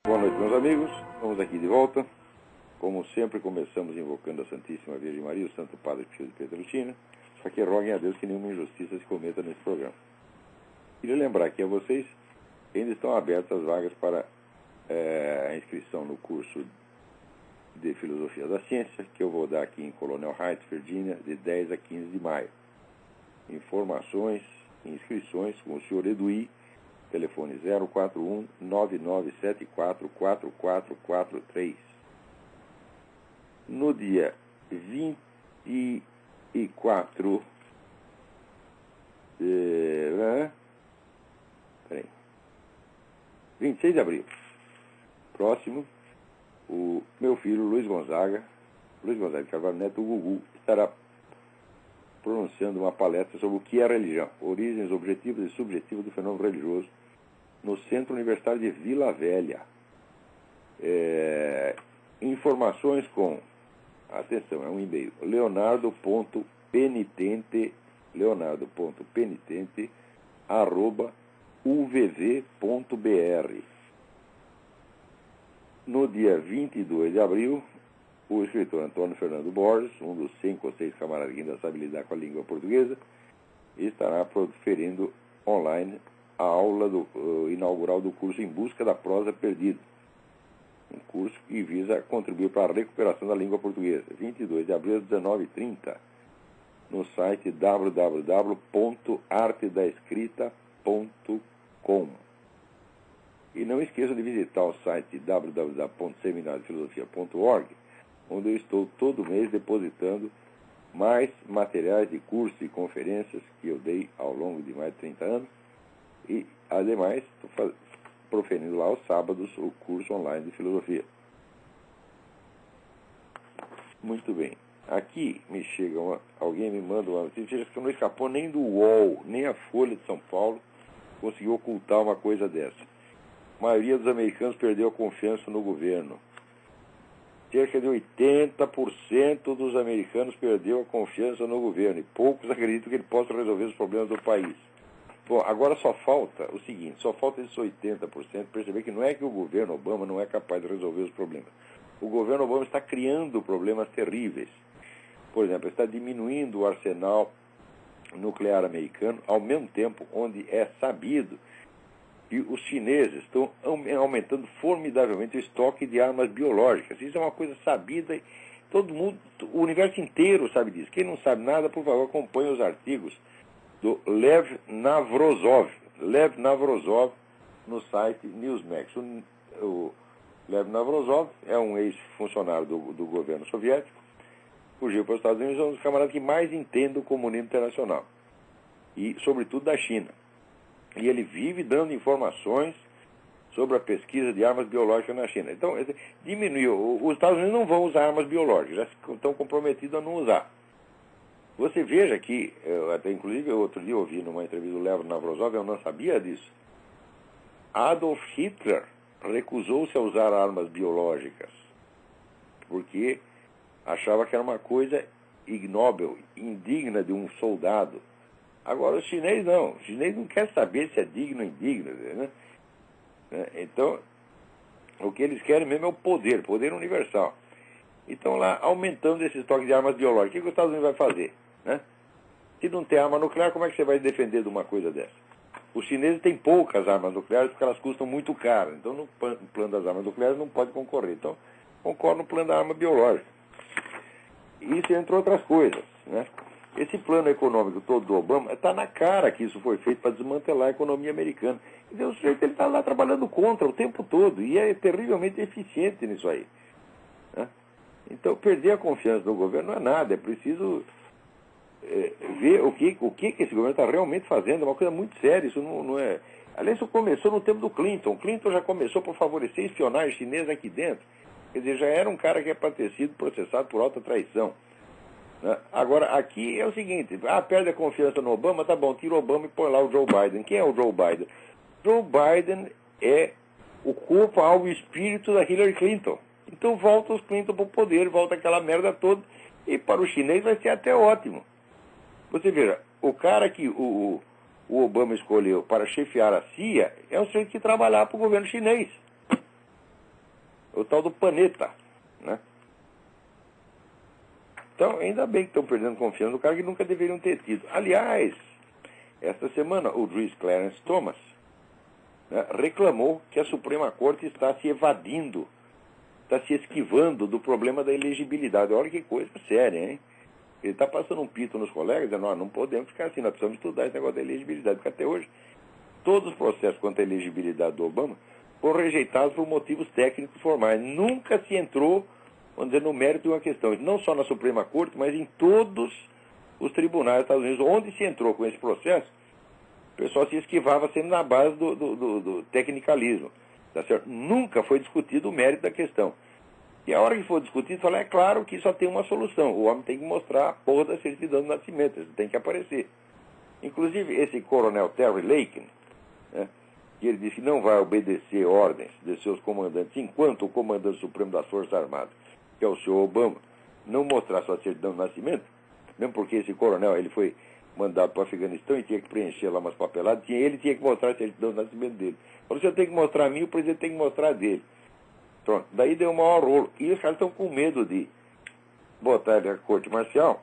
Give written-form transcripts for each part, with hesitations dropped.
Boa noite, meus amigos. Estamos aqui de volta. Como sempre, começamos invocando a Santíssima Virgem Maria, o Santo Padre Pio de Pietrelcina, só que roguem a Deus que nenhuma injustiça se cometa nesse programa. Queria lembrar aqui a vocês que ainda estão abertas as vagas para a inscrição no curso de Filosofia da Ciência, que eu vou dar aqui em Colonel Heights, Virgínia, de 10 a 15 de maio. Informações e inscrições com o senhor Eduí, telefone 041-9974-4443. No dia 24 26 de abril, próximo, o meu filho Luiz Gonzaga de Carvalho Neto, o Gugu, estará pronunciando uma palestra sobre o que é religião, origens, objetivos e subjetivos do fenômeno religioso, no Centro Universitário de Vila Velha. Informações com, atenção, é um e-mail, leonardo.penitente@uvv.br. No dia 22 de abril, o escritor Antônio Fernando Borges, um dos 5 ou 6 camaradas que ainda sabe lidar com a língua portuguesa, estará proferindo online a aula inaugural do curso Em Busca da Prosa Perdida. Um curso que visa contribuir para a recuperação da língua portuguesa. 22 de abril, às 19h30, no site www.artedaescrita.com. E não esqueça de visitar o site www.seminariodefilosofia.org, onde eu estou todo mês depositando mais materiais de curso e conferências que eu dei ao longo de mais de 30 anos. E, ademais, estou proferindo lá aos sábados o curso online de filosofia. Muito bem. Aqui me chega alguém me manda uma notícia que não escapou nem do UOL, nem a Folha de São Paulo conseguiu ocultar uma coisa dessa. A maioria dos americanos perdeu a confiança no governo. Cerca de 80% dos americanos perdeu a confiança no governo e poucos acreditam que ele possa resolver os problemas do país. Bom, agora só falta o seguinte, só falta esses 80% perceber que não é que o governo Obama não é capaz de resolver os problemas. O governo Obama está criando problemas terríveis. Por exemplo, está diminuindo o arsenal nuclear americano, ao mesmo tempo onde é sabido que os chineses estão aumentando formidavelmente o estoque de armas biológicas. Isso é uma coisa sabida e todo mundo, o universo inteiro sabe disso. Quem não sabe nada, por favor, acompanhe os artigos do Lev Navrozov no site Newsmax. O Lev Navrozov é um ex-funcionário do governo soviético, fugiu para os Estados Unidos, é um dos camaradas que mais entende o comunismo internacional, e sobretudo da China. E ele vive dando informações sobre a pesquisa de armas biológicas na China. Então, diminuiu. Os Estados Unidos não vão usar armas biológicas, já estão comprometidos a não usar. Você veja que, até inclusive outro dia eu ouvi numa entrevista do Lev Navrozov, eu não sabia disso. Adolf Hitler recusou-se a usar armas biológicas, porque achava que era uma coisa ignóbil, indigna de um soldado. Agora, os chineses não. Os chineses não querem saber se é digno ou indigno, né? Então, o que eles querem mesmo é o poder universal. Então, lá, aumentando esse estoque de armas biológicas, o que os Estados Unidos vai fazer? Né? Se não tem arma nuclear, como é que você vai defender de uma coisa dessa? Os chineses têm poucas armas nucleares porque elas custam muito caro. Então, no plano das armas nucleares não pode concorrer. Então, concorre no plano da arma biológica. Isso entre outras coisas, né? Esse plano econômico todo do Obama, está na cara que isso foi feito para desmantelar a economia americana. Então, o sujeito está lá trabalhando contra o tempo todo e é terrivelmente eficiente nisso aí. Né? Então, perder a confiança no governo não é nada, é preciso ver o que esse governo está realmente fazendo, é uma coisa muito séria, isso não é... Aliás, isso começou no tempo do Clinton. O Clinton já começou por favorecer espionagem chinesa aqui dentro. Quer dizer, já era um cara que é para ter sido processado por alta traição. Né? Agora, aqui é o seguinte, perde a confiança no Obama, tá bom, tira o Obama e põe lá o Joe Biden. Quem é o Joe Biden? Joe Biden é o corpo, alma e espírito da Hillary Clinton. Então volta os Clinton para o poder, volta aquela merda toda, e para o chinês vai ser até ótimo. Você veja, o cara que o Obama escolheu para chefiar a CIA é um sujeito que trabalhava para o governo chinês. o tal do Panetta, né? Então, ainda bem que estão perdendo confiança no cara que nunca deveriam ter tido. Aliás, esta semana, o juiz Clarence Thomas, né, reclamou que a Suprema Corte está se evadindo, está se esquivando do problema da elegibilidade. Olha que coisa séria, hein? Ele está passando um pito nos colegas, dizendo, nós não podemos ficar assim, nós precisamos estudar esse negócio da elegibilidade, porque até hoje, todos os processos quanto à elegibilidade do Obama foram rejeitados por motivos técnicos formais. Nunca se entrou, vamos dizer, no mérito de uma questão, não só na Suprema Corte, mas em todos os tribunais dos Estados Unidos. Onde se entrou com esse processo, o pessoal se esquivava sempre na base do tecnicalismo. Tá certo? Nunca foi discutido o mérito da questão. E a hora que for discutido, fala, é claro que só tem uma solução. O homem tem que mostrar a porra da certidão de nascimento. Isso tem que aparecer. Inclusive, esse coronel Terry Laken, né, que ele disse que não vai obedecer ordens de seus comandantes enquanto o comandante supremo das Forças Armadas, que é o senhor Obama, não mostrar sua certidão de nascimento, mesmo porque esse coronel ele foi mandado para o Afeganistão e tinha que preencher lá umas papeladas, ele tinha que mostrar a certidão de nascimento dele. Falou, se eu tenho que mostrar a mim, o presidente tem que mostrar a dele. Pronto, daí deu um maior rolo. E os caras estão com medo de botar ele na corte marcial,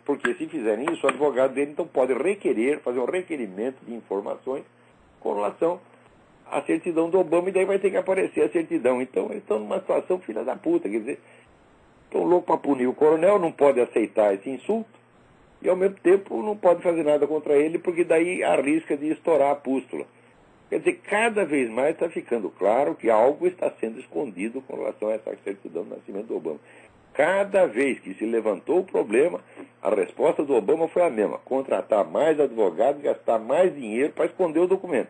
porque se fizerem isso, o advogado dele então pode fazer um requerimento de informações com relação à certidão do Obama, e daí vai ter que aparecer a certidão. Então eles estão numa situação filha da puta, quer dizer, estão loucos para punir o coronel, não pode aceitar esse insulto, e ao mesmo tempo não pode fazer nada contra ele, porque daí arrisca de estourar a pústula. Quer dizer, cada vez mais está ficando claro que algo está sendo escondido com relação a essa certidão de nascimento do Obama. Cada vez que se levantou o problema, a resposta do Obama foi a mesma: contratar mais advogados, gastar mais dinheiro para esconder o documento.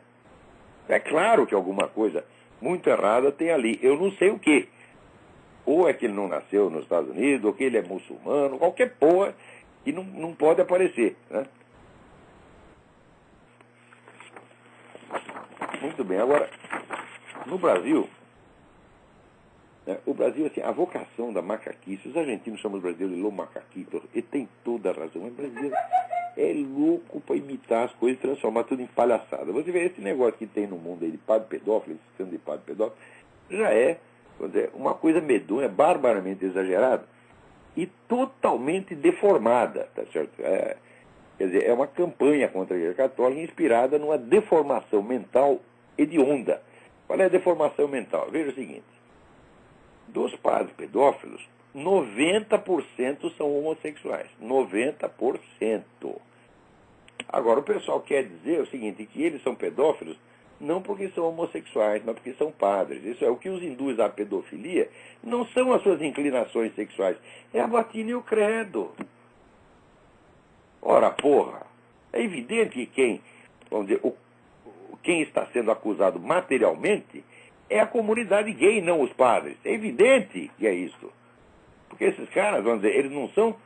É claro que alguma coisa muito errada tem ali. Eu não sei o quê. Ou é que ele não nasceu nos Estados Unidos, ou que ele é muçulmano, qualquer porra que não pode aparecer, né? Muito bem. Agora, no Brasil, né, o Brasil, assim, a vocação da macaquice, os argentinos chamam o brasileiro de lo macaquito, e tem toda a razão. O brasileiro é louco para imitar as coisas e transformar tudo em palhaçada. Você vê esse negócio que tem no mundo aí de padre pedófilo, esse escândalo de padre pedófilo, já é, vamos dizer, uma coisa medonha, barbaramente exagerada e totalmente deformada, tá certo? Quer dizer, é uma campanha contra a Igreja Católica inspirada numa deformação mental hedionda. Qual é a deformação mental? Veja o seguinte: dos padres pedófilos, 90% são homossexuais. 90%. Agora, o pessoal quer dizer o seguinte, que eles são pedófilos não porque são homossexuais, mas porque são padres. Isso é o que os induz à pedofilia, não são as suas inclinações sexuais, é a batina e o credo. Ora, porra, é evidente que quem está sendo acusado materialmente é a comunidade gay, não os padres. É evidente que é isso. Porque esses caras, vamos dizer, eles não são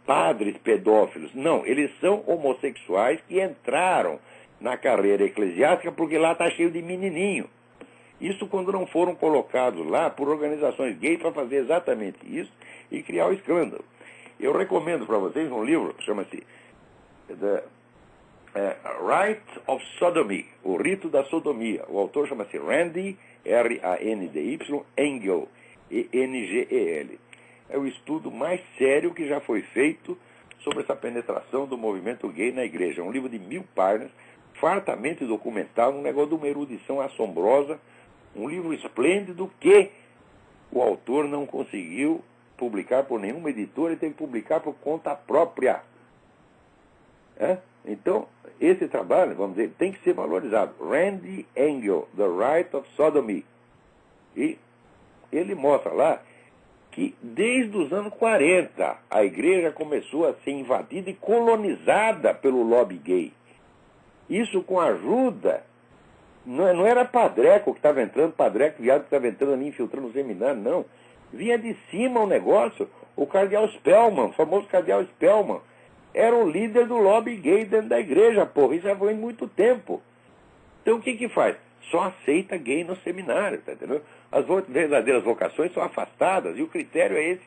padres pedófilos. Não, eles são homossexuais que entraram na carreira eclesiástica porque lá está cheio de menininho. Isso quando não foram colocados lá por organizações gays para fazer exatamente isso e criar o escândalo. Eu recomendo para vocês um livro, chama-se The Rite of Sodomy, o rito da sodomia. O autor chama-se Randy, R-A-N-D-Y, Engel, E-N-G-E-L. É o estudo mais sério que já foi feito sobre essa penetração do movimento gay na igreja. É um livro de 1000 páginas, fartamente documentado, um negócio de uma erudição assombrosa, um livro esplêndido que o autor não conseguiu publicar por nenhuma editora e teve que publicar por conta própria. Então, esse trabalho, vamos dizer, tem que ser valorizado. Randy Engel, The Rite of Sodomy. E ele mostra lá que desde os anos 40 a igreja começou a ser invadida e colonizada pelo lobby gay. Isso com a ajuda, não era padreco que estava entrando, padreco viado que estava entrando ali, infiltrando o seminário, não. Vinha de cima o negócio. O cardeal Spellman, o famoso cardeal Spellman, era o líder do lobby gay dentro da igreja, porra. Isso já foi em muito tempo. Então o que faz? Só aceita gay no seminário, tá entendendo? As verdadeiras vocações são afastadas, e o critério é esse: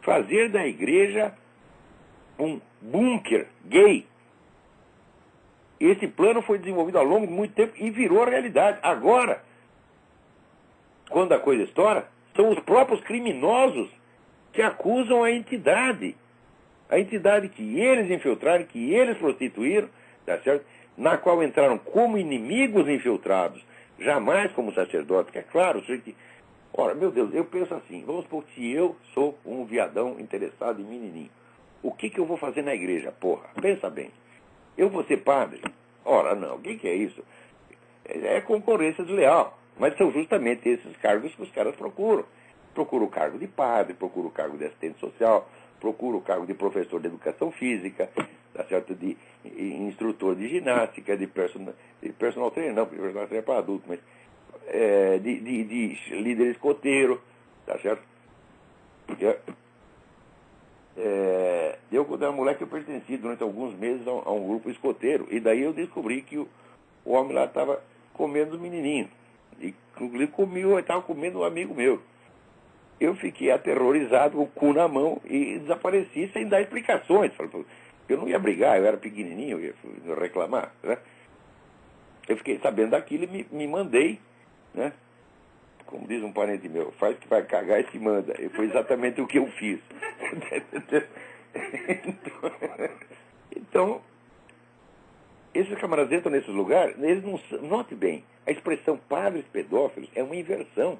fazer da igreja um bunker gay. Esse plano foi desenvolvido ao longo de muito tempo e virou realidade. Agora, quando a coisa estoura, são os próprios criminosos que acusam a entidade. A entidade que eles infiltraram, que eles prostituíram, tá certo? Na qual entraram como inimigos infiltrados, jamais como sacerdotes, que é claro, que... Ora, meu Deus, eu penso assim, vamos supor que eu sou um viadão interessado em menininho. O que eu vou fazer na igreja, porra? Pensa bem. Eu vou ser padre? Ora, não, o que é isso? É concorrência desleal. Mas são justamente esses cargos que os caras procuram. Procura o cargo de padre, procura o cargo de assistente social, procura o cargo de professor de educação física, tá certo? De instrutor de ginástica, de personal trainer, não, personal trainer é para adulto, mas de líder escoteiro, tá certo? Porque eu, quando era moleque, eu pertenci durante alguns meses a um grupo escoteiro, e daí eu descobri que o homem lá estava comendo os menininhos, e inclusive estava comendo um amigo meu. Eu fiquei aterrorizado, com o cu na mão, e desapareci sem dar explicações. Eu não ia brigar, eu era pequenininho, eu ia reclamar, né? Eu fiquei sabendo daquilo e me mandei, né? Como diz um parente meu, faz que vai cagar e se manda. E foi exatamente o que eu fiz. Então, esses camaradas entram nesses lugares, eles não... Note bem, a expressão padres pedófilos é uma inversão.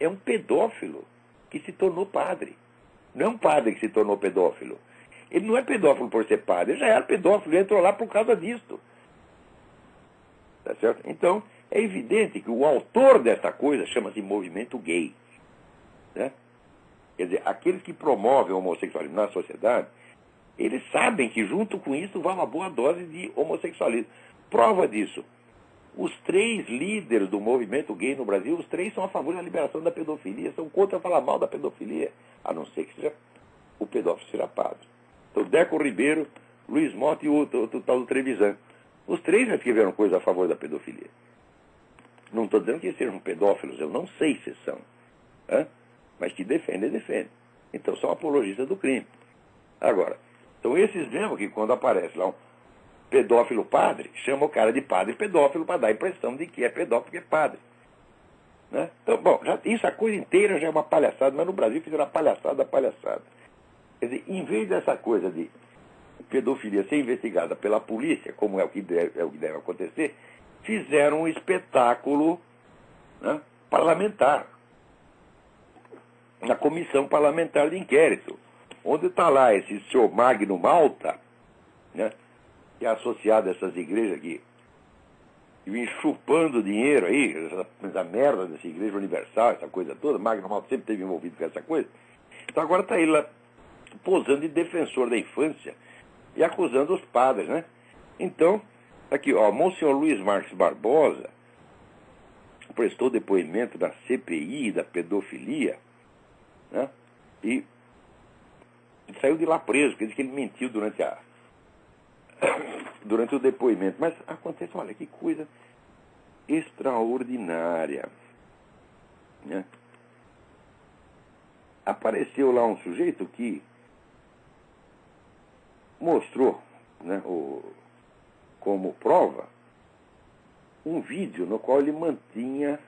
É um pedófilo que se tornou padre. Não é um padre que se tornou pedófilo. Ele não é pedófilo por ser padre, ele já era pedófilo, ele entrou lá por causa disso. Tá certo? Então, é evidente que o autor dessa coisa chama-se movimento gay. Né? Quer dizer, aqueles que promovem a homossexualismo na sociedade, eles sabem que junto com isso vai uma boa dose de homossexualismo. Prova disso. Os 3 líderes do movimento gay no Brasil, os 3 são a favor da liberação da pedofilia, são contra falar mal da pedofilia, a não ser que seja o pedófilo seja padre. Então, Deco Ribeiro, Luiz Mota e o tal do Trevisan. Os 3 já escreveram coisa a favor da pedofilia. Não estou dizendo que eles sejam pedófilos, eu não sei se são. Mas que defendem. Então, são apologistas do crime. Agora, são esses mesmo que quando aparece lá um pedófilo padre, chama o cara de padre pedófilo para dar a impressão de que é pedófilo porque é padre. Né? Então, bom, isso a coisa inteira já é uma palhaçada, mas no Brasil fizeram uma palhaçada. Quer dizer, em vez dessa coisa de pedofilia ser investigada pela polícia, como é o que deve acontecer, fizeram um espetáculo, né, parlamentar, na comissão parlamentar de inquérito, onde está lá esse senhor Magno Malta, né, que é associado a essas igrejas aqui, que vem chupando dinheiro aí, essa merda dessa igreja universal, essa coisa toda. Magno Malta sempre esteve envolvido com essa coisa. Então agora está ele lá posando de defensor da infância e acusando os padres, né? Então, aqui, ó, Monsenhor Luiz Marques Barbosa prestou depoimento da CPI da pedofilia, né? E saiu de lá preso, quer dizer que ele mentiu durante o depoimento. Mas acontece, olha, que coisa extraordinária, né? Apareceu lá um sujeito que mostrou, né, como prova um vídeo no qual ele mantinha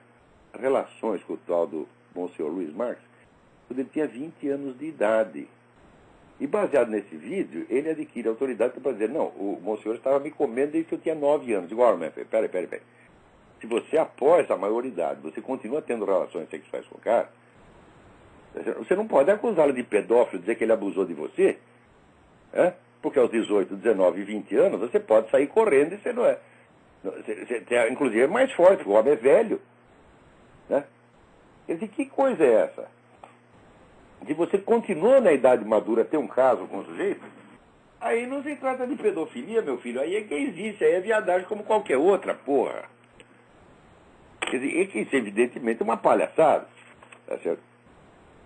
relações com o tal do Monsenhor Luiz Marques quando ele tinha 20 anos de idade. E baseado nesse vídeo, ele adquire autoridade para dizer, não, o Monsenhor estava me comendo desde que eu tinha 9 anos. Digo, olha, peraí. Se você após a maioridade, você continua tendo relações sexuais com o cara, você não pode acusá-lo de pedófilo, dizer que ele abusou de você, porque aos 18, 19 e 20 anos, você pode sair correndo e você não é. Você, inclusive, é mais forte, porque o homem é velho. Né? Quer dizer, que coisa é essa? Se você continua na idade madura a ter um caso com o sujeito, aí não se trata de pedofilia, meu filho. Aí é que existe, aí é viadagem como qualquer outra, porra. Quer dizer, é que isso evidentemente é uma palhaçada. Tá certo?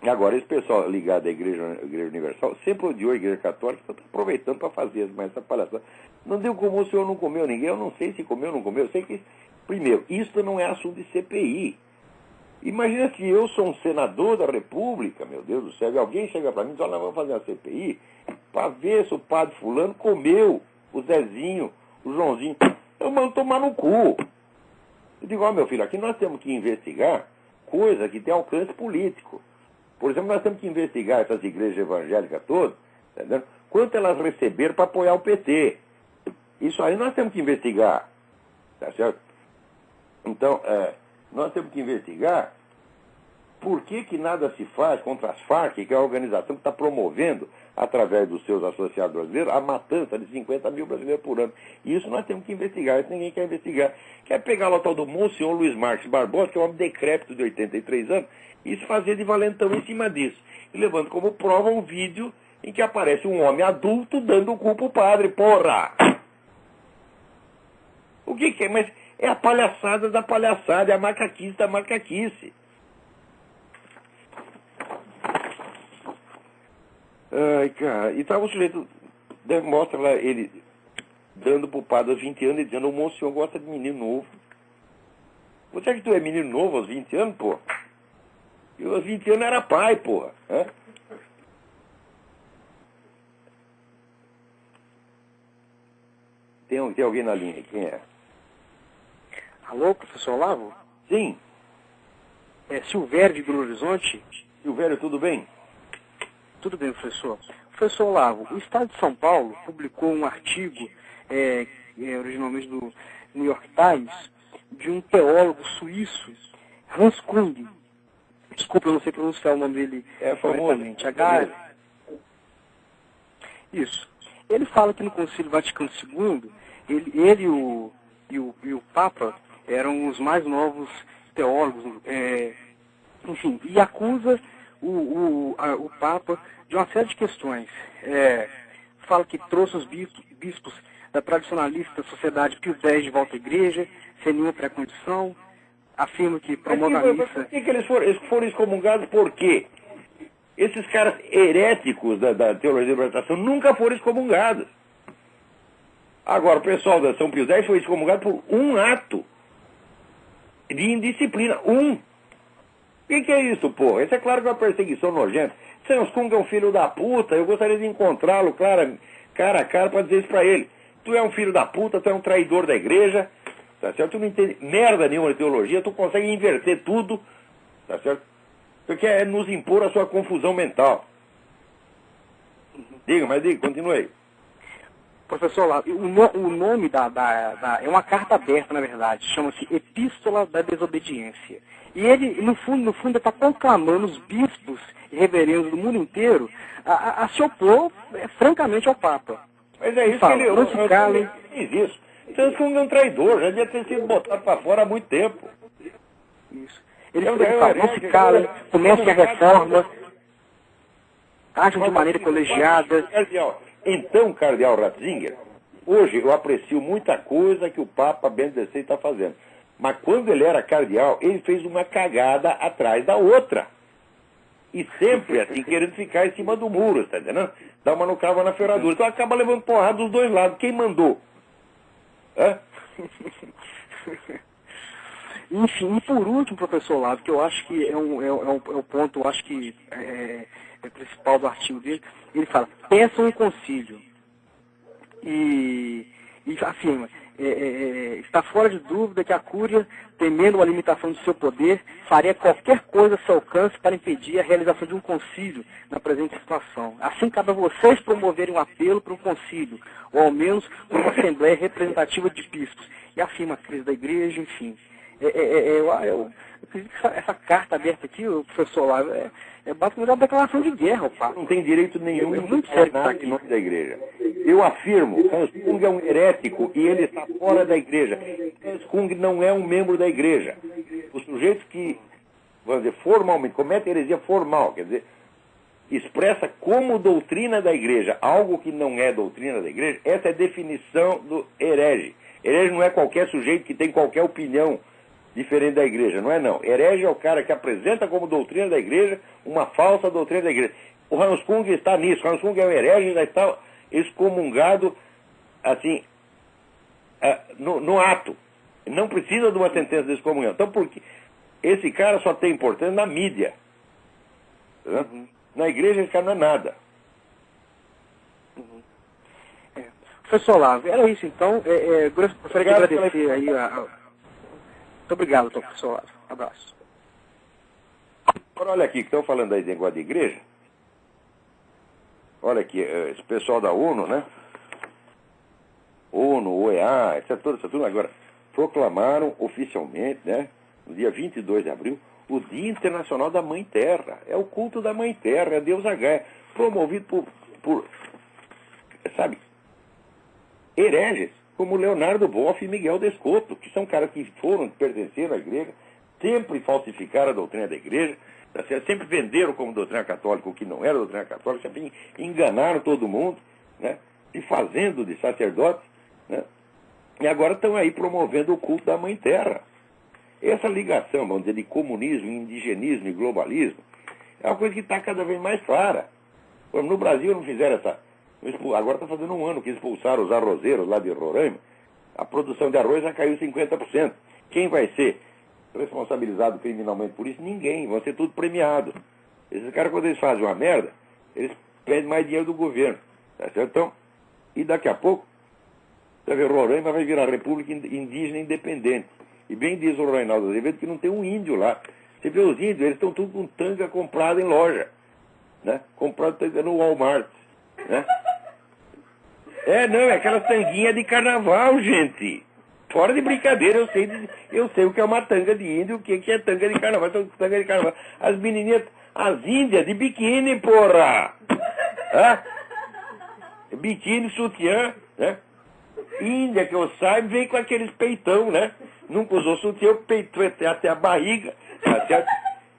Agora, esse pessoal ligado à Igreja Universal sempre odiou a Igreja Católica, está aproveitando para fazer mais essa palhaçada. Não deu como o senhor não comeu ninguém, eu não sei se comeu ou não comeu. Eu sei que, primeiro, isso não é assunto de CPI. Imagina se eu sou um senador da República, meu Deus do céu, e alguém chega para mim e diz, olha, nós vamos fazer uma CPI para ver se o padre fulano comeu o Zezinho, o Joãozinho. Eu mando tomar no cu. Eu digo, ó, meu filho, aqui nós temos que investigar coisa que tem alcance político. Por exemplo, nós temos que investigar essas igrejas evangélicas todas, tá entendendo? Quanto elas receberam para apoiar o PT. Isso aí nós temos que investigar. Tá certo? Então, nós temos que investigar por que nada se faz contra as Farc, que é a organização que está promovendo, através dos seus associados brasileiros, a matança de 50 mil brasileiros por ano. E isso nós temos que investigar, isso ninguém quer investigar. Quer pegar lá o tal do Monsenhor Luiz Marques Barbosa, que é um homem decrépito de 83 anos, e se fazer de valentão em cima disso. E levando como prova um vídeo em que aparece um homem adulto dando o cu pro padre, porra! O que é? Mas é a palhaçada da palhaçada, é a macaquice da macaquice. Ai, cara, e tava o sujeito, mostra lá ele dando pro padre aos 20 anos e dizendo: o monsenhor gosta de menino novo. Você acha que tu é menino novo aos 20 anos, pô? Eu aos 20 anos era pai, porra. Hã? Tem alguém na linha aí, quem é? Alô, professor Olavo? Sim. É Silvério de Belo Horizonte. Silvério, tudo bem? Tudo bem, professor. Professor Olavo, o Estado de São Paulo publicou um artigo, originalmente do New York Times, de um teólogo suíço, Hans Kung. Desculpa, eu não sei pronunciar o nome dele corretamente. Isso. Ele fala que no Concílio Vaticano II, ele e o Papa eram os mais novos teólogos, enfim, e acusa o Papa de uma série de questões. Fala que trouxe os bispos da tradicionalista Sociedade Pio X de volta à igreja, sem nenhuma pré-condição, afirma que promove a missa... Por que eles foram excomungados? Por quê? Esses caras heréticos da teologia da libertação nunca foram excomungados. Agora, o pessoal da São Pio X foi excomungado por um ato de indisciplina. O que é isso, pô? Isso é claro que é uma perseguição nojenta. Hans Kung é um filho da puta, eu gostaria de encontrá-lo, cara a cara, para dizer isso pra ele. Tu é um filho da puta, tu é um traidor da igreja, tá certo? Tu não entende merda nenhuma de teologia, tu consegue inverter tudo, tá certo? Tu quer nos impor a sua confusão mental. Diga, continue aí. Professor Olavo, o nome é uma carta aberta, na verdade, chama-se Epístola da Desobediência. E ele, no fundo, está conclamando os bispos e reverendos do mundo inteiro a se opor, francamente, ao Papa. Mas é isso fala, que ele... Não se calem. Ele fez isso. Então, ele é um traidor, já devia ter sido botado para fora há muito tempo. Isso. Ele fala, não se calem, comecem a reforma, agem de maneira colegiada. Então, cardeal Ratzinger, hoje eu aprecio muita coisa que o Papa Bento XVI está fazendo. Mas quando ele era cardeal, ele fez uma cagada atrás da outra. E sempre assim, querendo ficar em cima do muro, está entendendo? Dá uma no cravo na ferradura. Então acaba levando porrada dos dois lados. Quem mandou? Hã? Enfim, e por último, professor Olavo, que eu acho que é um ponto, eu acho que é principal do artigo dele, ele fala, peçam um concílio. E afirma, está fora de dúvida que a Cúria, temendo a limitação do seu poder, faria qualquer coisa a seu alcance para impedir a realização de um concílio na presente situação. Assim, cabe a vocês promoverem um apelo para um concílio, ou ao menos uma assembleia representativa de bispos. E afirma a crise da igreja, enfim. Eu acredito que essa carta aberta aqui, o professor Olavo, é basicamente uma declaração de guerra, o Papa. Não tem direito nenhum de falar nada em nome da igreja. Eu afirmo, Hans Kung é um herético e ele está fora da igreja. Hans Kung não é um membro da igreja. Os sujeitos que, vamos dizer, formalmente, cometem heresia formal, quer dizer, expressa como doutrina da igreja algo que não é doutrina da igreja, essa é a definição do herege. Herege não é qualquer sujeito que tem qualquer opinião diferente da igreja, não é não. Herege é o cara que apresenta como doutrina da igreja uma falsa doutrina da igreja. O Hans Kung está nisso. O Hans Kung é um herege e já está excomungado, assim, no ato. Não precisa de uma sentença de excomunhão. Então, porque esse cara só tem importância na mídia. Uhum. Na igreja esse cara não é nada. Uhum. Professor Olavo, era isso então. Gostaria de agradecer aí a... Muito obrigado, professor Olavo. Abraço. Agora, olha aqui, que estão falando aí de negócio de igreja. Olha aqui, esse pessoal da ONU, né? ONU, OEA, essa turma agora proclamaram oficialmente, né? No dia 22 de abril, o Dia Internacional da Mãe Terra. É o culto da Mãe Terra, é Deus H, promovido por sabe, hereges, como Leonardo Boff e Miguel Descoto, que são caras que pertenceram à igreja, sempre falsificaram a doutrina da igreja, tá certo? Sempre venderam como doutrina católica o que não era doutrina católica, sempre enganaram todo mundo, né? Se fazendo de sacerdotes, né? E agora estão aí promovendo o culto da Mãe Terra. Essa ligação, vamos dizer, de comunismo, indigenismo e globalismo é uma coisa que está cada vez mais clara. No Brasil não fizeram essa... Agora está fazendo um ano que expulsaram os arrozeiros lá de Roraima. A produção de arroz já caiu 50%. Quem vai ser responsabilizado criminalmente por isso? Ninguém. Vão ser tudo premiados. Esses caras, quando eles fazem uma merda, eles pedem mais dinheiro do governo. Tá certo? Então, e daqui a pouco, você vê, Roraima vai virar República Indígena Independente. E bem diz o Reinaldo Azevedo que não tem um índio lá. Você vê os índios, eles estão tudo com tanga comprada em loja. Né? Comprado tanga no Walmart. Né? Não, é aquela tanguinha de carnaval, gente. Fora de brincadeira, eu sei o que é uma tanga de índio, o que é tanga de carnaval. Então, tanga de carnaval. As menininhas, as índias de biquíni, porra! Biquíni, sutiã, né? Índia, que eu saiba, vem com aqueles peitão, né? Nunca usou sutiã, o peito até a barriga.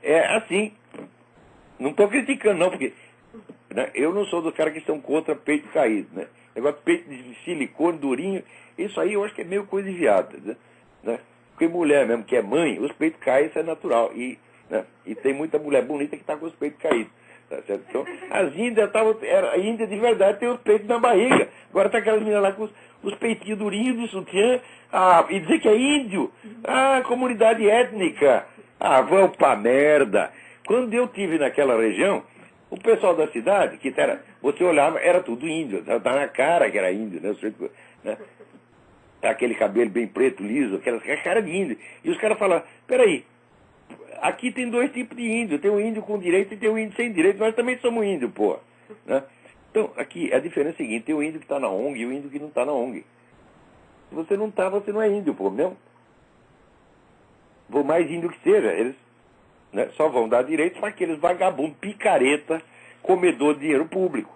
É assim. Não estou criticando, não, porque né, eu não sou dos caras que estão contra peito caído, né? Negócio de peito de silicone, durinho, isso aí eu acho que é meio coisa de viado, né? Porque mulher mesmo, que é mãe, os peitos caem, isso é natural. E tem muita mulher bonita que está com os peitos caídos. Tá certo? Então, as índias a índia de verdade tem os peitos na barriga. Agora tá aquelas meninas lá com os peitinhos durinhos de sutiã, e dizer que é índio. Comunidade étnica. Vão pra merda. Quando eu tive naquela região, o pessoal da cidade, que era, você olhava, era tudo índio, tá na cara que era índio, né? Aquele cabelo bem preto, liso, aquela cara de índio. E os caras falavam, peraí, aqui tem dois tipos de índio, tem um índio com direito e tem um índio sem direito, nós também somos índio, pô. Né? Então, aqui, a diferença é a seguinte, tem o índio que está na ONG e o índio que não está na ONG. Se você não está, você não é índio, pô, não? Por mais índio que seja, eles só vão dar direito para aqueles vagabundos, picareta, comedor de dinheiro público.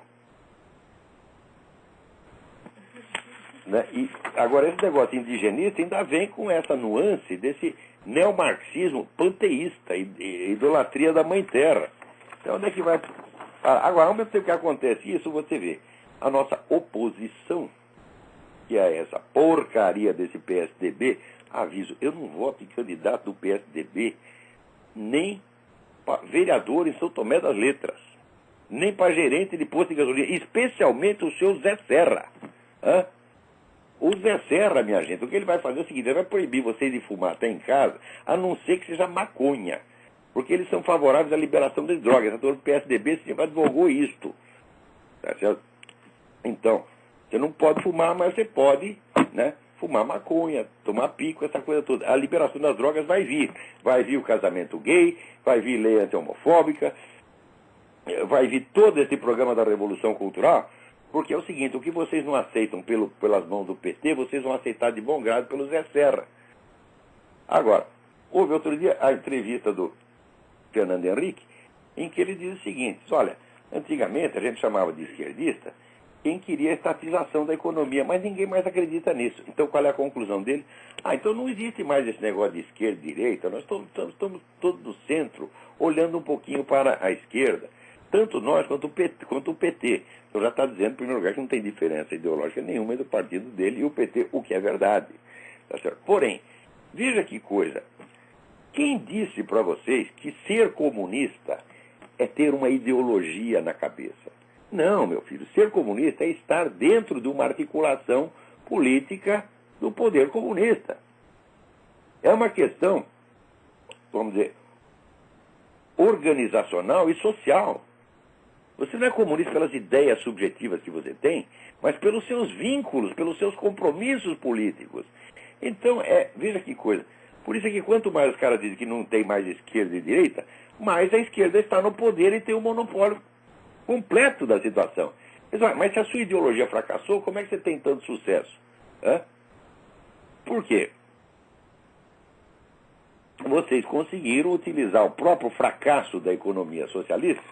Né? E agora, esse negócio indigenista ainda vem com essa nuance desse neomarxismo panteísta, idolatria da Mãe Terra. Então, onde é que vai... Agora, ao mesmo tempo que acontece isso, você vê a nossa oposição, que é essa porcaria desse PSDB. Aviso, eu não voto em candidato do PSDB, nem para vereador em São Tomé das Letras, nem para gerente de posto de gasolina, especialmente o seu Zé Serra. O Zé Serra, minha gente, o que ele vai fazer é o seguinte, ele vai proibir vocês de fumar até em casa, a não ser que seja maconha, porque eles são favoráveis à liberação das drogas. O PSDB sempre advogou isto. Tá certo? Então, você não pode fumar, mas você pode, né, fumar maconha, tomar pico, essa coisa toda. A liberação das drogas vai vir. Vai vir o casamento gay, vai vir lei anti-homofóbica, vai vir todo esse programa da Revolução Cultural, porque é o seguinte, o que vocês não aceitam pelas mãos do PT, vocês vão aceitar de bom grado pelo Zé Serra. Agora, houve outro dia a entrevista do Fernando Henrique, em que ele diz o seguinte, olha, antigamente a gente chamava de esquerdista quem queria a estatização da economia, mas ninguém mais acredita nisso. Então, qual é a conclusão dele? Então não existe mais esse negócio de esquerda e direita, nós estamos todos no centro, olhando um pouquinho para a esquerda, tanto nós quanto o PT. Então já está dizendo, em primeiro lugar, que não tem diferença ideológica nenhuma entre o partido dele e o PT, o que é verdade. Tá certo? Porém, veja que coisa, quem disse para vocês que ser comunista é ter uma ideologia na cabeça? Não, meu filho, ser comunista é estar dentro de uma articulação política do poder comunista. É uma questão, vamos dizer, organizacional e social. Você não é comunista pelas ideias subjetivas que você tem, mas pelos seus vínculos, pelos seus compromissos políticos. Então, veja que coisa. Por isso é que quanto mais os caras dizem que não tem mais esquerda e direita, mais a esquerda está no poder e tem o monopólio completo da situação. Mas se a sua ideologia fracassou, como é que você tem tanto sucesso? Hã? Por quê? Vocês conseguiram utilizar o próprio fracasso da economia socialista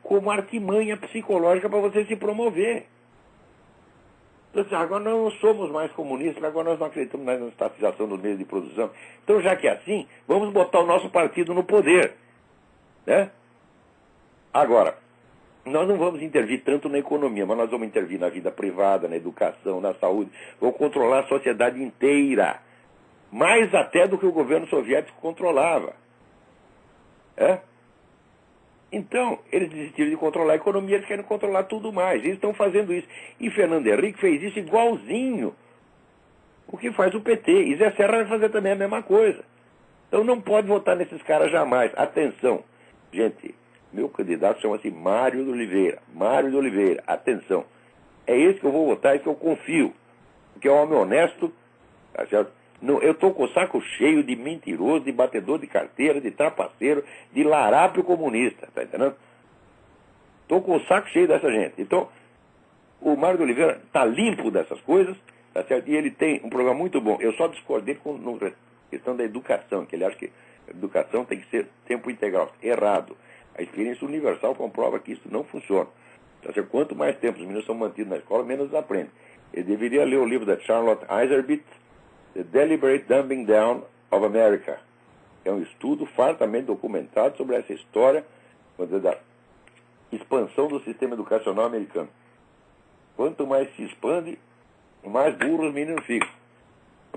como artimanha psicológica para você se promover. Então, agora nós não somos mais comunistas, agora nós não acreditamos mais na estatização dos meios de produção. Então, já que é assim, vamos botar o nosso partido no poder. Né? Agora, nós não vamos intervir tanto na economia, mas nós vamos intervir na vida privada, na educação, na saúde. Vamos controlar a sociedade inteira. Mais até do que o governo soviético controlava. Então, eles desistiram de controlar a economia, eles querem controlar tudo mais. Eles estão fazendo isso. E Fernando Henrique fez isso igualzinho o que faz o PT. E Zé Serra vai fazer também a mesma coisa. Então não pode votar nesses caras jamais. Atenção, gente, meu candidato chama-se Mário de Oliveira. Mário de Oliveira, atenção. É esse que eu vou votar, é esse que eu confio. Porque é um homem honesto, tá certo? Não, eu estou com o saco cheio de mentiroso, de batedor de carteira, de trapaceiro, de larápio comunista, tá entendendo? Estou com o saco cheio dessa gente. Então, o Mário de Oliveira está limpo dessas coisas, tá certo? E ele tem um programa muito bom. Eu só discordei com a questão da educação, que ele acha que a educação tem que ser tempo integral. Errado. A experiência universal comprova que isso não funciona. Tá certo? Quanto mais tempo os meninos são mantidos na escola, menos eles aprendem. Ele deveria ler o livro da Charlotte Iserbyt, The Deliberate Dumbing Down of America. É um estudo fartamente documentado sobre essa história da expansão do sistema educacional americano. Quanto mais se expande, mais burros os meninos ficam.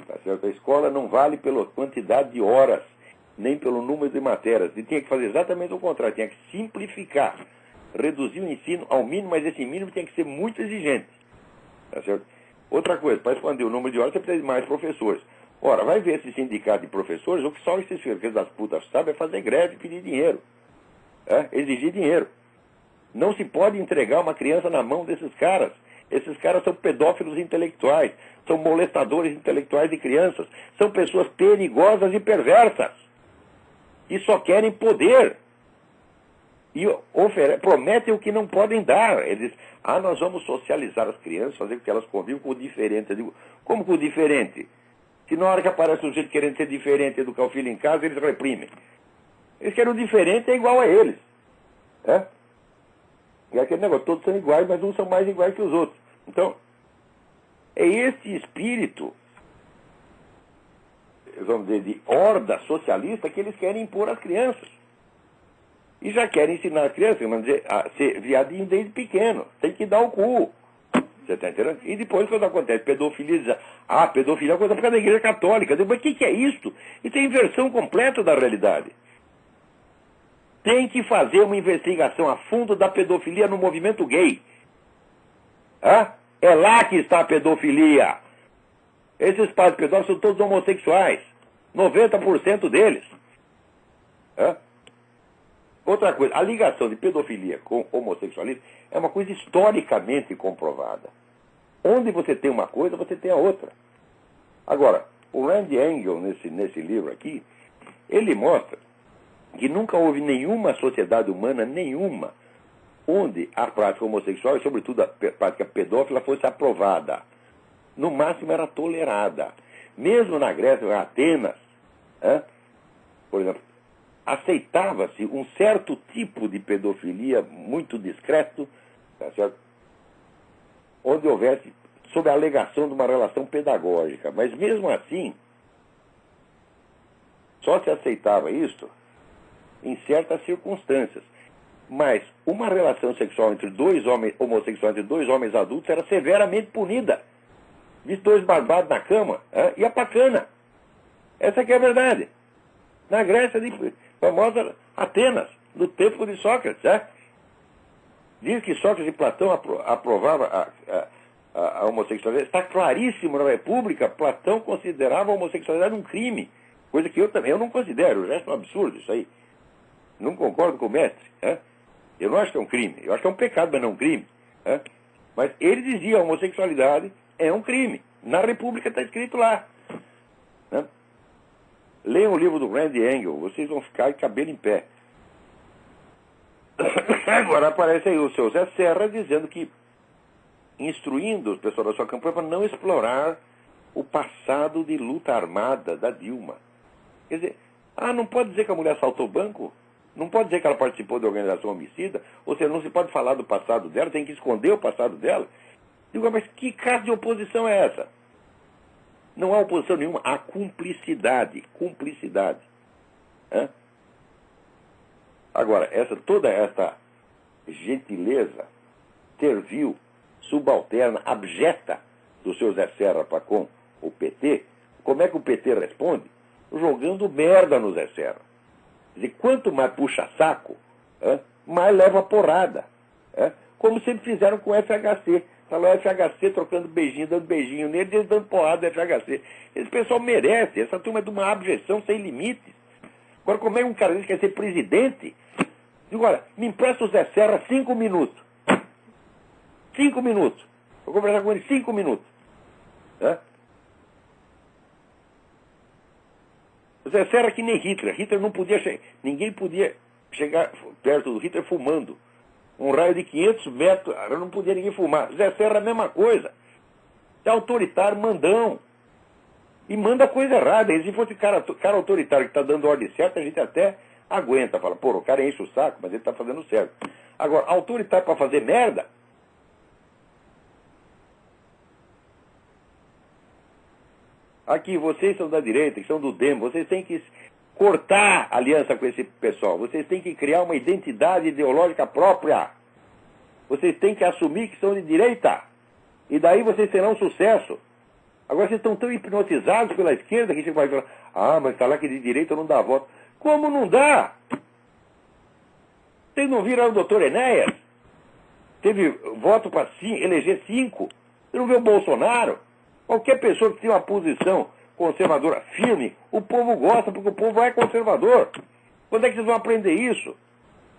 Tá certo? A escola não vale pela quantidade de horas, nem pelo número de matérias. E tinha que fazer exatamente o contrário, tinha que simplificar, reduzir o ensino ao mínimo, mas esse mínimo tinha que ser muito exigente. Tá certo? Outra coisa, para expandir o número de horas, você precisa de mais professores. Ora, vai ver esse sindicato de professores, o que só esses filhos das putas sabem é fazer greve e pedir dinheiro. Exigir dinheiro. Não se pode entregar uma criança na mão desses caras. Esses caras são pedófilos intelectuais, são molestadores intelectuais de crianças, são pessoas perigosas e perversas, e só querem poder. E prometem o que não podem dar. Eles dizem, nós vamos socializar as crianças, fazer com que elas convivam com o diferente. Eu digo, como com o diferente? Se na hora que aparece um jeito querendo ser diferente, educar o filho em casa, eles reprimem. Eles querem o diferente, é igual a eles. E aquele negócio, todos são iguais, mas uns são mais iguais que os outros. Então, é esse espírito, vamos dizer, de horda socialista que eles querem impor às crianças. E já querem ensinar as crianças, vamos dizer, a ser viadinho desde pequeno. Tem que dar o cu. Você está entendendo? E depois, quando acontece pedofilia, diz, pedofilia é coisa por causa da Igreja Católica. Mas o que é isso? Isso é inversão completa da realidade. Tem que fazer uma investigação a fundo da pedofilia no movimento gay. É lá que está a pedofilia. Esses pais pedófilos são todos homossexuais. 90% deles. Outra coisa, a ligação de pedofilia com homossexualismo é uma coisa historicamente comprovada. Onde você tem uma coisa, você tem a outra. Agora, o Randy Engel, nesse livro aqui, ele mostra que nunca houve nenhuma sociedade humana, nenhuma, onde a prática homossexual, e sobretudo a prática pedófila, fosse aprovada. No máximo era tolerada. Mesmo na Grécia, em Atenas, por exemplo, aceitava-se um certo tipo de pedofilia muito discreto, tá certo? Onde houvesse, sob a alegação de uma relação pedagógica. Mas mesmo assim, só se aceitava isto em certas circunstâncias. Mas uma relação sexual entre dois homens homossexuais, entre dois homens adultos, era severamente punida. Visto dois barbados na cama, ia pra cana. Essa que é a verdade. Na Grécia, famosa Atenas, no tempo de Sócrates. Diz que Sócrates e Platão aprovava a homossexualidade. Está claríssimo na República, Platão considerava a homossexualidade um crime. Coisa que eu não considero, o resto é um absurdo isso aí. Não concordo com o mestre. Eu não acho que é um crime. Eu acho que é um pecado, mas não um crime. Mas ele dizia, a homossexualidade é um crime. Na República está escrito lá. Leiam o livro do Randy Engel, vocês vão ficar de cabelo em pé. Agora aparece aí o seu Zé Serra dizendo que, instruindo o pessoal da sua campanha para não explorar o passado de luta armada da Dilma. Quer dizer, não pode dizer que a mulher assaltou o banco? Não pode dizer que ela participou de organização homicida? Ou seja, não se pode falar do passado dela, tem que esconder o passado dela? Digo, mas que caso de oposição é essa? Não há oposição nenhuma, há cumplicidade. Cumplicidade. Hã? Agora, toda essa gentileza servil, subalterna, abjeta do seu Zé Serra para com o PT, como é que o PT responde? Jogando merda no Zé Serra. Quer dizer, quanto mais puxa saco, mais leva porrada. Como sempre fizeram com o FHC. Falou o FHC trocando beijinho, dando beijinho nele, eles dando porrada do FHC. Esse pessoal merece, essa turma é de uma abjeção sem limites. Agora, como é que um cara desse quer ser presidente? Digo, olha, me empresta o Zé Serra 5 minutos. 5 minutos. Vou conversar com ele 5 minutos. O Zé Serra que nem Hitler. Hitler não podia ninguém podia chegar perto do Hitler fumando. Um raio de 500 metros, não podia ninguém fumar. Zé Serra é a mesma coisa. É autoritário, mandão. E manda coisa errada. E se fosse cara autoritário que está dando ordem certa, a gente até aguenta. Fala, pô, o cara enche o saco, mas ele está fazendo certo. Agora, autoritário para fazer merda? Aqui, vocês são da direita, que são do DEM, vocês têm que cortar a aliança com esse pessoal. Vocês têm que criar uma identidade ideológica própria. Vocês têm que assumir que são de direita. E daí vocês terão sucesso. Agora vocês estão tão hipnotizados pela esquerda que você vai falar, mas falar que de direita não dá voto. Como não dá? Vocês não viram o doutor Enéas? Teve voto para eleger 5. Você não viu o Bolsonaro? Qualquer pessoa que tem uma posição conservadora firme, o povo gosta, porque o povo é conservador. Quando é que vocês vão aprender isso?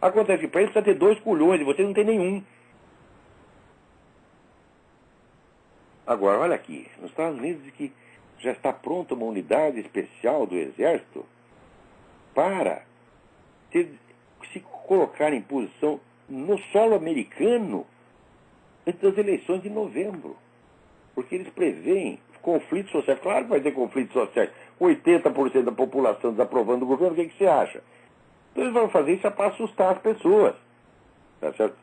Acontece que para isso precisa ter 2 culhões, e vocês não tem nenhum. Agora, olha aqui, nos Estados Unidos diz que já está pronta uma unidade especial do Exército para se colocar em posição no solo americano antes das eleições de novembro. Porque eles preveem conflitos sociais. Claro que vai ter conflitos sociais. 80% da população desaprovando o governo, o que você acha? Então eles vão fazer isso para assustar as pessoas. Tá certo?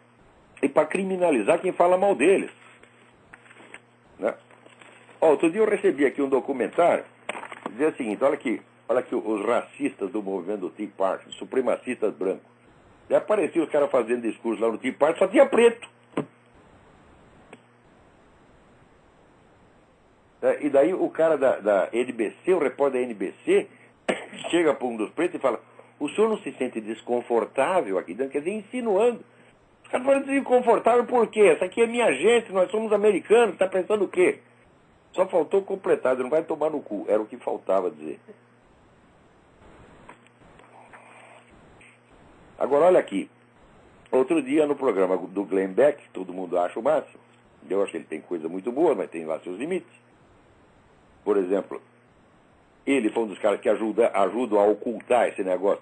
E para criminalizar quem fala mal deles. Né? Outro dia eu recebi aqui um documentário que dizia o seguinte, olha aqui os racistas do movimento do Tea Party, supremacistas brancos. E apareciam os caras fazendo discurso lá no Tea Party, só tinha preto. E daí o cara da NBC, o repórter da NBC, chega para um dos pretos e fala, o senhor não se sente desconfortável aqui dentro? Quer dizer, insinuando. Os caras falam desconfortável por quê? Essa aqui é minha gente, nós somos americanos, está pensando o quê? Só faltou completar, não vai tomar no cu. Era o que faltava dizer. Agora, olha aqui. Outro dia, no programa do Glenn Beck, todo mundo acha o máximo. Eu acho que ele tem coisa muito boa, mas tem lá seus limites. Por exemplo, ele foi um dos caras que ajudam a ocultar esse negócio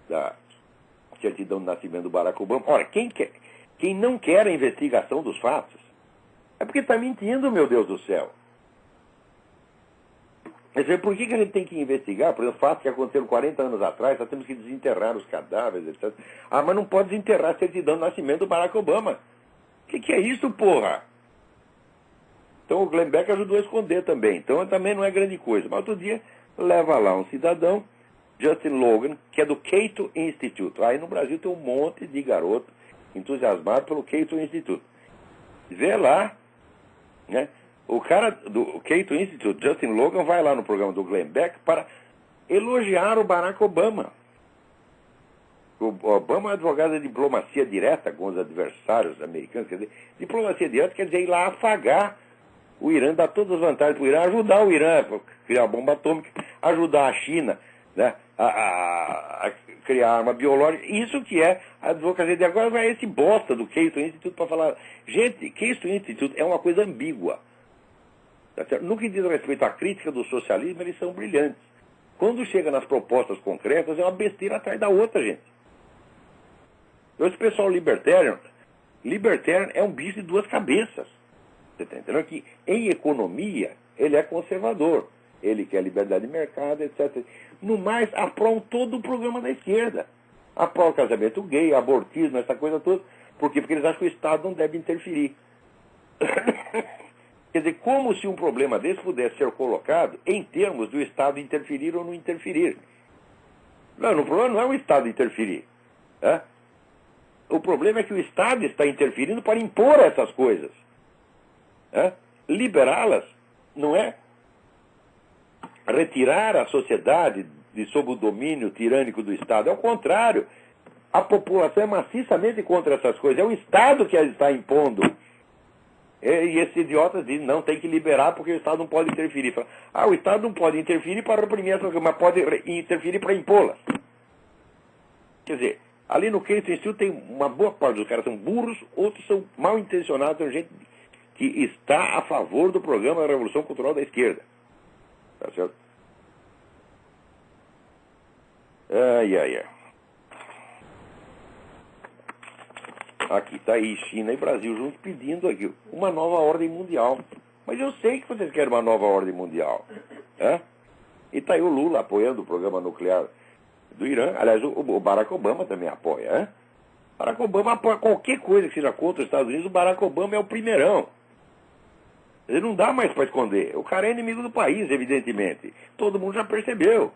da certidão de nascimento do Barack Obama. Ora, quem não quer a investigação dos fatos é porque está mentindo, meu Deus do céu. Quer dizer, por que a gente tem que investigar, por exemplo, fatos que aconteceram 40 anos atrás, nós temos que desenterrar os cadáveres, etc. Mas não pode desenterrar a certidão de nascimento do Barack Obama. O que é isso, porra? Então o Glenn Beck ajudou a esconder também. Então também não é grande coisa. Mas outro dia leva lá um cidadão, Justin Logan, que é do Cato Institute. Aí no Brasil tem um monte de garoto entusiasmado pelo Cato Institute. Vê lá, né? O cara do Cato Institute, Justin Logan, vai lá no programa do Glenn Beck para elogiar o Barack Obama. O Obama é advogado de diplomacia direta com os adversários americanos. Quer dizer, diplomacia direta quer dizer ir lá afagar o Irã, dar todas as vantagens para o Irã, ajudar o Irã a criar a bomba atômica, ajudar a China, né, a criar arma biológica. Isso que é a advocacia de agora. Vai esse bosta do Cato Institute para falar. Gente, Cato Institute é uma coisa ambígua. Tá certo? No que diz respeito à crítica do socialismo, eles são brilhantes. Quando chega nas propostas concretas, é uma besteira atrás da outra, gente. Então, esse pessoal libertarian é um bicho de duas cabeças. Você está entendendo que, em economia, ele é conservador. Ele quer liberdade de mercado, etc. No mais, aprovam todo o programa da esquerda. Aprovam o casamento gay, abortismo, essa coisa toda. Por quê? Porque eles acham que o Estado não deve interferir. Quer dizer, como se um problema desse pudesse ser colocado em termos do Estado interferir ou não interferir. Não, o problema não é o Estado interferir. Né? O problema é que o Estado está interferindo para impor essas coisas. Né? Liberá-las não é retirar a sociedade de sob o domínio tirânico do Estado. É o contrário. A população é maciçamente contra essas coisas. É o Estado que as está impondo. E esses idiotas dizem, não, tem que liberar porque o Estado não pode interferir. O Estado não pode interferir para reprimir essas coisas, mas pode interferir para impô-las. Quer dizer, ali no Keystone Institute tem uma boa parte dos caras são burros, outros são mal intencionados, tem gente que está a favor do programa da Revolução Cultural da esquerda. Tá certo? Ai. Aqui está aí China e Brasil juntos pedindo aqui uma nova ordem mundial. Mas eu sei que vocês querem uma nova ordem mundial. Né? E está aí o Lula apoiando o programa nuclear do Irã. Aliás, o Barack Obama também apoia. Né? Barack Obama apoia qualquer coisa que seja contra os Estados Unidos. O Barack Obama é o primeirão. Ele não dá mais para esconder. O cara é inimigo do país, evidentemente. Todo mundo já percebeu.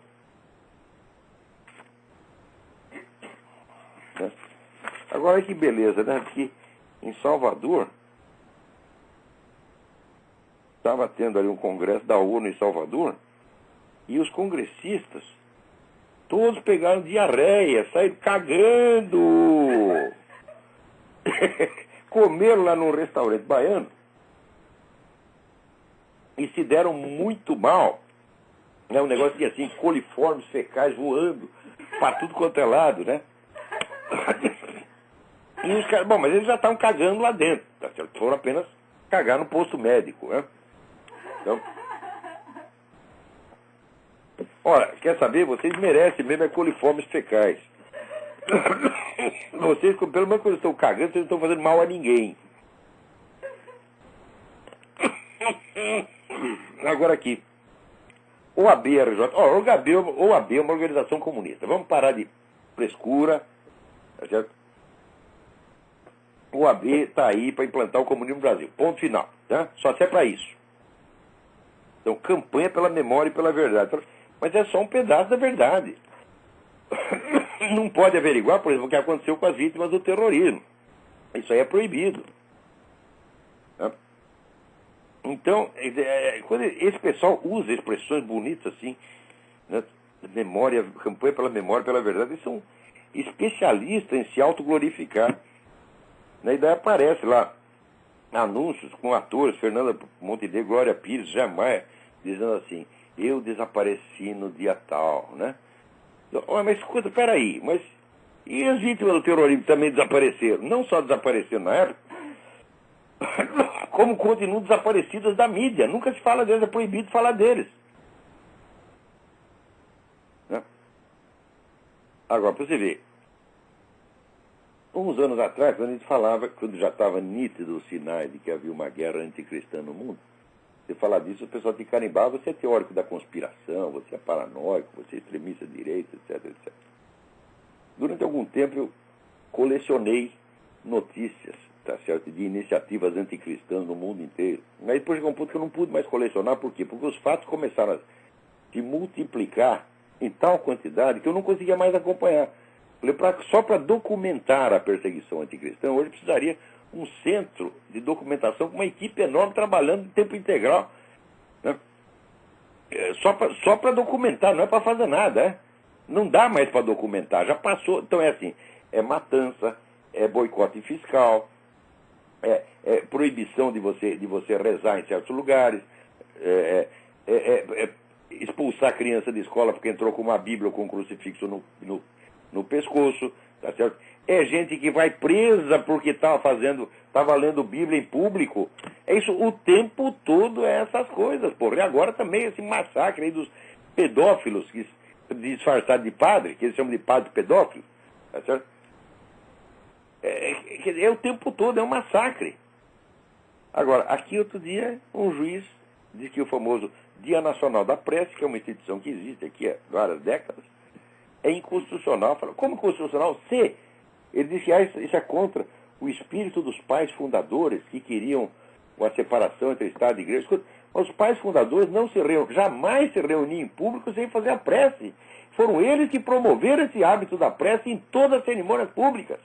Né? Agora que beleza, né? Porque em Salvador estava tendo ali um congresso da ONU em Salvador e os congressistas todos pegaram diarreia, saíram cagando. Comeram lá num restaurante baiano e se deram muito mal. É um negócio de assim, coliformes fecais voando para tudo quanto é lado, né? E os caras, bom, mas eles já estavam cagando lá dentro, tá certo? Foram apenas cagar no posto médico, né? Então, ora, quer saber? Vocês merecem mesmo coliformes fecais. Vocês, pelo menos quando estão cagando, vocês não estão fazendo mal a ninguém. Agora aqui, OAB-RJ, OAB é uma organização comunista. Vamos parar de frescura, tá certo? O OAB está aí para implantar o comunismo no Brasil. Ponto final. Tá? Só serve para isso. Então, campanha pela memória e pela verdade. Mas é só um pedaço da verdade. Não pode averiguar, por exemplo, o que aconteceu com as vítimas do terrorismo. Isso aí é proibido. Tá? Então, quando esse pessoal usa expressões bonitas assim, né? Memória, campanha pela memória e pela verdade, eles são especialistas em se autoglorificar. E daí aparece lá anúncios com atores, Fernanda Montenegro, Glória Pires, Jamais, dizendo assim, eu desapareci no dia tal, né? Mas escuta, peraí, mas e as vítimas do terrorismo também desapareceram? Não só desapareceram na época, como continuam desaparecidas da mídia. Nunca se fala deles, é proibido falar deles. Né? Agora, para você ver, uns anos atrás, quando a gente falava, quando já estava nítido o sinais de que havia uma guerra anticristã no mundo, você falar disso, o pessoal te carimbava, você é teórico da conspiração, você é paranoico, você é extremista de direita, etc, etc. Durante algum tempo eu colecionei notícias, tá certo, de iniciativas anticristãs no mundo inteiro. Mas depois chegou um ponto que eu não pude mais colecionar, por quê? Porque os fatos começaram a se multiplicar em tal quantidade que eu não conseguia mais acompanhar. Só para documentar a perseguição anticristã, hoje precisaria um centro de documentação com uma equipe enorme trabalhando em tempo integral. Né? Só para documentar, não é para fazer nada. Não dá mais para documentar, já passou. Então é assim, é matança, é boicote fiscal, é proibição de você rezar em certos lugares, expulsar a criança de escola porque entrou com uma Bíblia ou com um crucifixo no pescoço, tá certo? É gente que vai presa porque estava lendo Bíblia em público. É isso, o tempo todo é essas coisas, porra. E agora também esse massacre aí dos pedófilos, disfarçados de padre, que eles chamam de padre pedófilo, tá certo? É o tempo todo, é um massacre. Agora, aqui outro dia, um juiz disse que o famoso Dia Nacional da Prece, que é uma instituição que existe aqui há várias décadas, é inconstitucional. Fala, como inconstitucional? Se ele disse que isso é contra o espírito dos pais fundadores que queriam uma separação entre Estado e Igreja. Os pais fundadores jamais se reuniam em público sem fazer a prece. Foram eles que promoveram esse hábito da prece em todas as cerimônias públicas.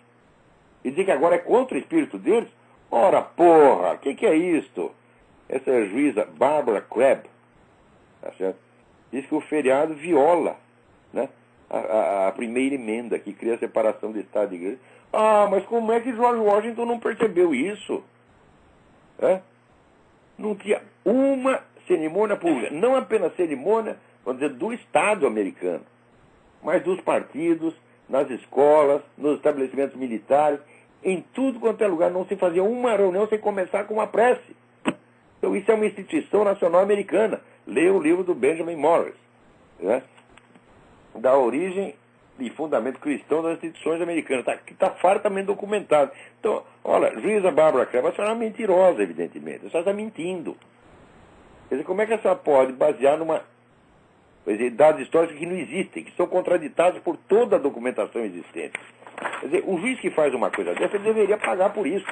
E dizer que agora é contra o espírito deles? Ora, porra, o que é isto? Essa é a juíza Barbara Crabb, tá certo? Diz que o feriado viola, né, a primeira emenda que cria a separação de Estado e Igreja. Ah, mas como é que George Washington não percebeu isso? Não tinha uma cerimônia pública, não apenas cerimônia, vamos dizer, do Estado americano, mas dos partidos, nas escolas, nos estabelecimentos militares, em tudo quanto é lugar. Não se fazia uma reunião sem começar com uma prece. Então isso é uma instituição nacional americana. Leia o livro do Benjamin Morris, né? Da origem e fundamento cristão das instituições americanas, que está fartamente documentado. Então, olha, juíza Bárbara Crabb, a senhora é uma mentirosa, evidentemente. A senhora está mentindo. Quer dizer, como é que a senhora pode basear dados históricos que não existem, que são contraditados por toda a documentação existente? Quer dizer, o juiz que faz uma coisa dessa, ele deveria pagar por isso.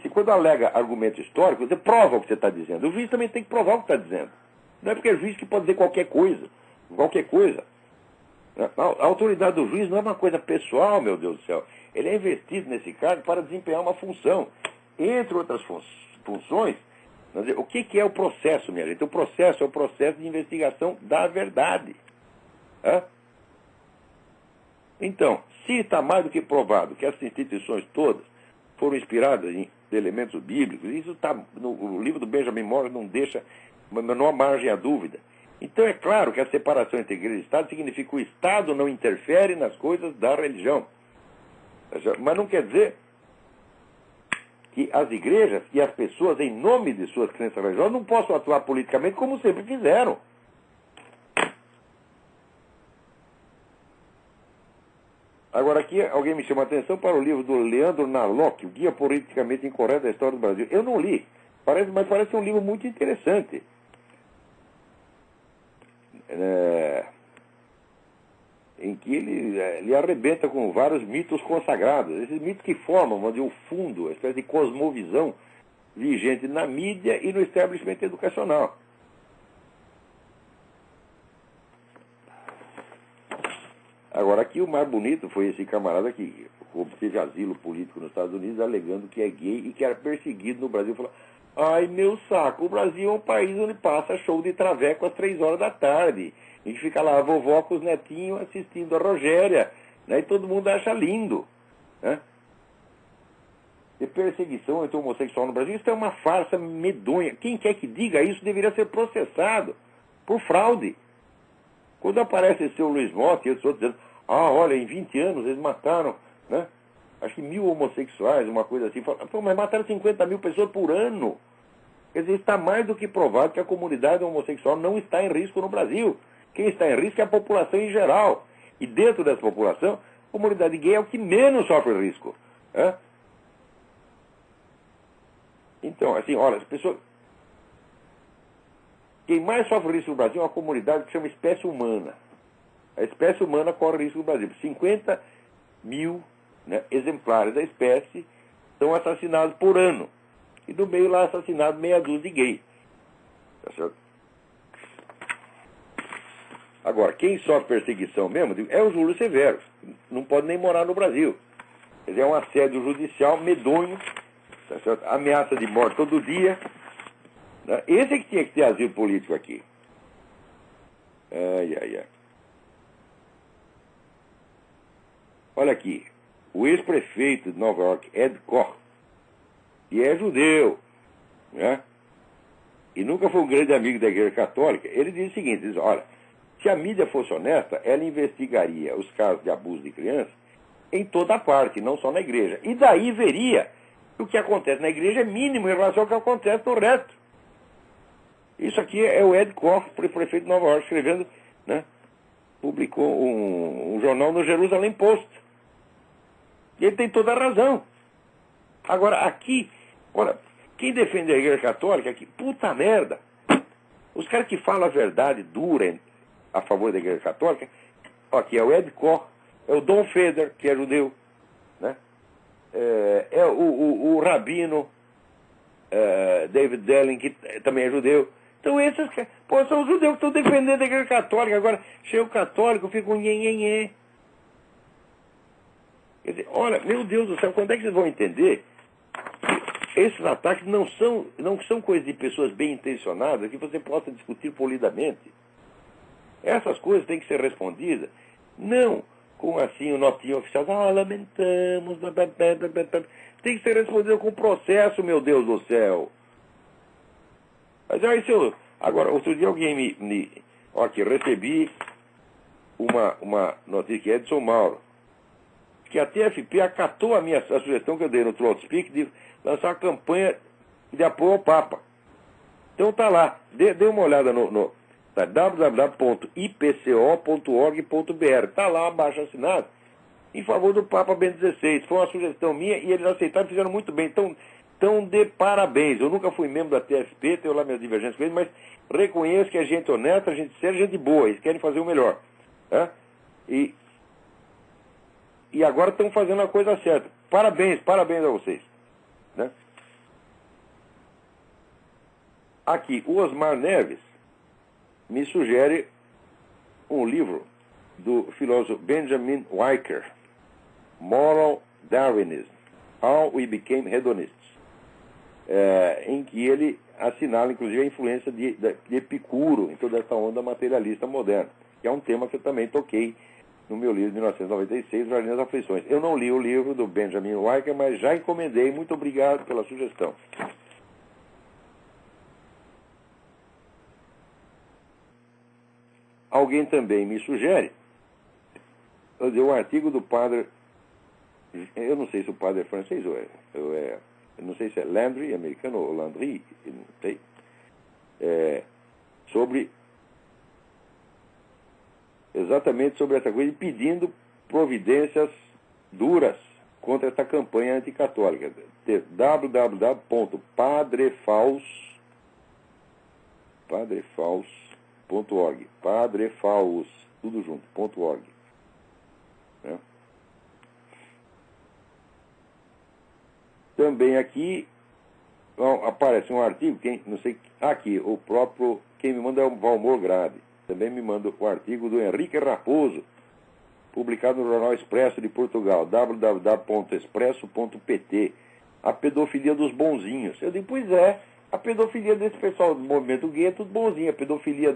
Quando alega argumento histórico, você prova o que você está dizendo. O juiz também tem que provar o que está dizendo. Não é porque é juiz que pode dizer qualquer coisa. Qualquer coisa. A autoridade do juiz não é uma coisa pessoal, meu Deus do céu. Ele é investido nesse cargo para desempenhar uma função. Entre outras funções, o que é o processo, minha gente? O processo é o processo de investigação da verdade. Então, se está mais do que provado que essas instituições todas foram inspiradas em elementos bíblicos, isso está no livro do Benjamin Morris, não deixa a menor margem à dúvida. Então é claro que a separação entre igreja e Estado significa que o Estado não interfere nas coisas da religião. Mas não quer dizer que as igrejas e as pessoas, em nome de suas crenças religiosas, não possam atuar politicamente como sempre fizeram. Agora aqui alguém me chama a atenção para o livro do Leandro Narlock, o Guia Politicamente Incorreto da História do Brasil. Eu não li, mas parece um livro muito interessante. Em que ele arrebenta com vários mitos consagrados. Esses mitos que formam, vamos dizer, o fundo, uma espécie de cosmovisão vigente na mídia e no estabelecimento educacional. Agora, aqui o mais bonito foi esse camarada que obteve asilo político nos Estados Unidos, alegando que é gay e que era perseguido no Brasil. Falou, ai, meu saco, o Brasil é um país onde passa show de traveco às 3 horas da tarde. E fica lá a vovó com os netinhos assistindo a Rogéria, né? E todo mundo acha lindo, né? E perseguição entre homossexual no Brasil, isso é uma farsa medonha. Quem quer que diga isso deveria ser processado por fraude. Quando aparece esse seu Luiz Motta e outros dizendo, olha, em 20 anos eles mataram, né, acho que 1.000 homossexuais, uma coisa assim. Mas mataram 50 mil pessoas por ano. Quer dizer, está mais do que provado que a comunidade homossexual não está em risco no Brasil. Quem está em risco é a população em geral. E dentro dessa população, a comunidade gay é o que menos sofre risco. Né? Então, assim, olha, as pessoas... Quem mais sofre risco no Brasil é uma comunidade que chama espécie humana. A espécie humana corre risco no Brasil. 50 mil, né, exemplares da espécie são assassinados por ano. E no meio lá assassinado meia dúzia de gays. Tá certo? Agora, quem sofre perseguição mesmo é o Júlio Severo. Não pode nem morar no Brasil. Ele é um assédio judicial medonho, tá certo? Ameaça de morte todo dia. Né? Esse é que tinha que ter asilo político aqui. Ai. Olha aqui. O ex-prefeito de Nova York, Ed Koch, e é judeu, né? E nunca foi um grande amigo da Igreja Católica, ele diz o seguinte, diz, olha, se a mídia fosse honesta, ela investigaria os casos de abuso de crianças em toda parte, não só na igreja. E daí veria que o que acontece na igreja é mínimo em relação ao que acontece no resto. Isso aqui é o Ed Koch, prefeito de Nova York, escrevendo, né? Publicou um jornal no Jerusalem Post. E ele tem toda a razão. Agora, aqui, olha, quem defende a Igreja Católica aqui, puta merda. Os caras que falam a verdade dura a favor da Igreja Católica, aqui é o Ed Koch, é o Don Feder, que é judeu, né? É o rabino David Delling, que também é judeu. Então esses são os judeus que estão defendendo a Igreja Católica. Agora, chega o católico, fica um nhenhenhê. Quer dizer, olha, meu Deus do céu, quando é que vocês vão entender que esses ataques não são coisas de pessoas bem intencionadas que você possa discutir polidamente? Essas coisas têm que ser respondidas, não com assim o notinho oficial, lamentamos, blá, blá, blá, blá, blá. Tem que ser respondido com processo, meu Deus do céu. Mas aí, agora, outro dia alguém aqui, recebi uma notícia que é Edson Mauro, que a TFP acatou a sugestão que eu dei no Trotspeak de lançar uma campanha de apoio ao Papa. Então tá lá, dê uma olhada no www.ipco.org.br, tá lá abaixo assinado, em favor do Papa Bento XVI. Foi uma sugestão minha e eles aceitaram e fizeram muito bem. Então, de parabéns. Eu nunca fui membro da TFP, tenho lá minhas divergências com eles, mas reconheço que é gente honesta, gente séria, gente boa. Eles querem fazer o melhor. Né? E agora estão fazendo a coisa certa. Parabéns a vocês. Né? Aqui, o Osmar Neves me sugere um livro do filósofo Benjamin Weicker, Moral Darwinism, How We Became Hedonists, em que ele assinala, inclusive, a influência de Epicuro em toda essa onda materialista moderna, que é um tema que eu também toquei no meu livro de 1996, O Jardim das Aflições. Eu não li o livro do Benjamin Weicker, mas já encomendei. Muito obrigado pela sugestão. Alguém também me sugere um artigo do padre, eu não sei se o padre é francês ou eu não sei se é Landry, americano, ou Landry, não sei, exatamente sobre essa coisa, pedindo providências duras contra essa campanha anticatólica. padrefaus.org, padrefaus, tudo junto, .org. Né? Também aqui aparece um artigo, não sei, aqui, o próprio, quem me manda é o Valmor Grade, também me manda o artigo do Henrique Raposo, publicado no Jornal Expresso de Portugal, www.expresso.pt, a pedofilia dos bonzinhos. Eu digo, pois é, a pedofilia desse pessoal do movimento gay é tudo bonzinho. A pedofilia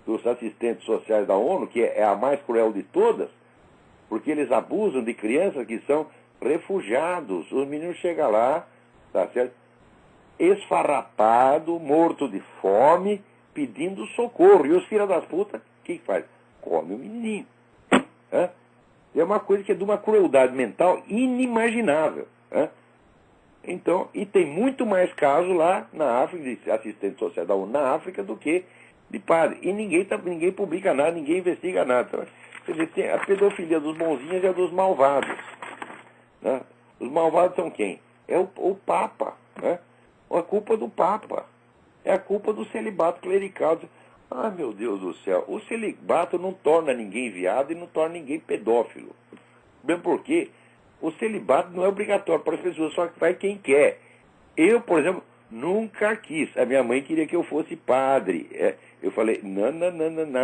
dos assistentes sociais da ONU, que é a mais cruel de todas, porque eles abusam de crianças que são refugiados. Os meninos chegam lá, tá certo? Esfarrapado, morto de fome, pedindo socorro. E os filhos das putas, o que faz? Come o menininho. É uma coisa que é de uma crueldade mental inimaginável. Então, e tem muito mais casos lá na África, de assistente social da ONU na África, do que de padre. E ninguém publica nada, ninguém investiga nada. Então, quer dizer, tem a pedofilia dos bonzinhos e a dos malvados. Né? Os malvados são quem? É o Papa. Né? A culpa do Papa. É a culpa do celibato clerical. Ah, meu Deus do céu. O celibato não torna ninguém viado e não torna ninguém pedófilo. Bem porque o celibato não é obrigatório para as pessoas, só que vai quem quer. Eu, por exemplo, nunca quis. A minha mãe queria que eu fosse padre. Eu falei, não,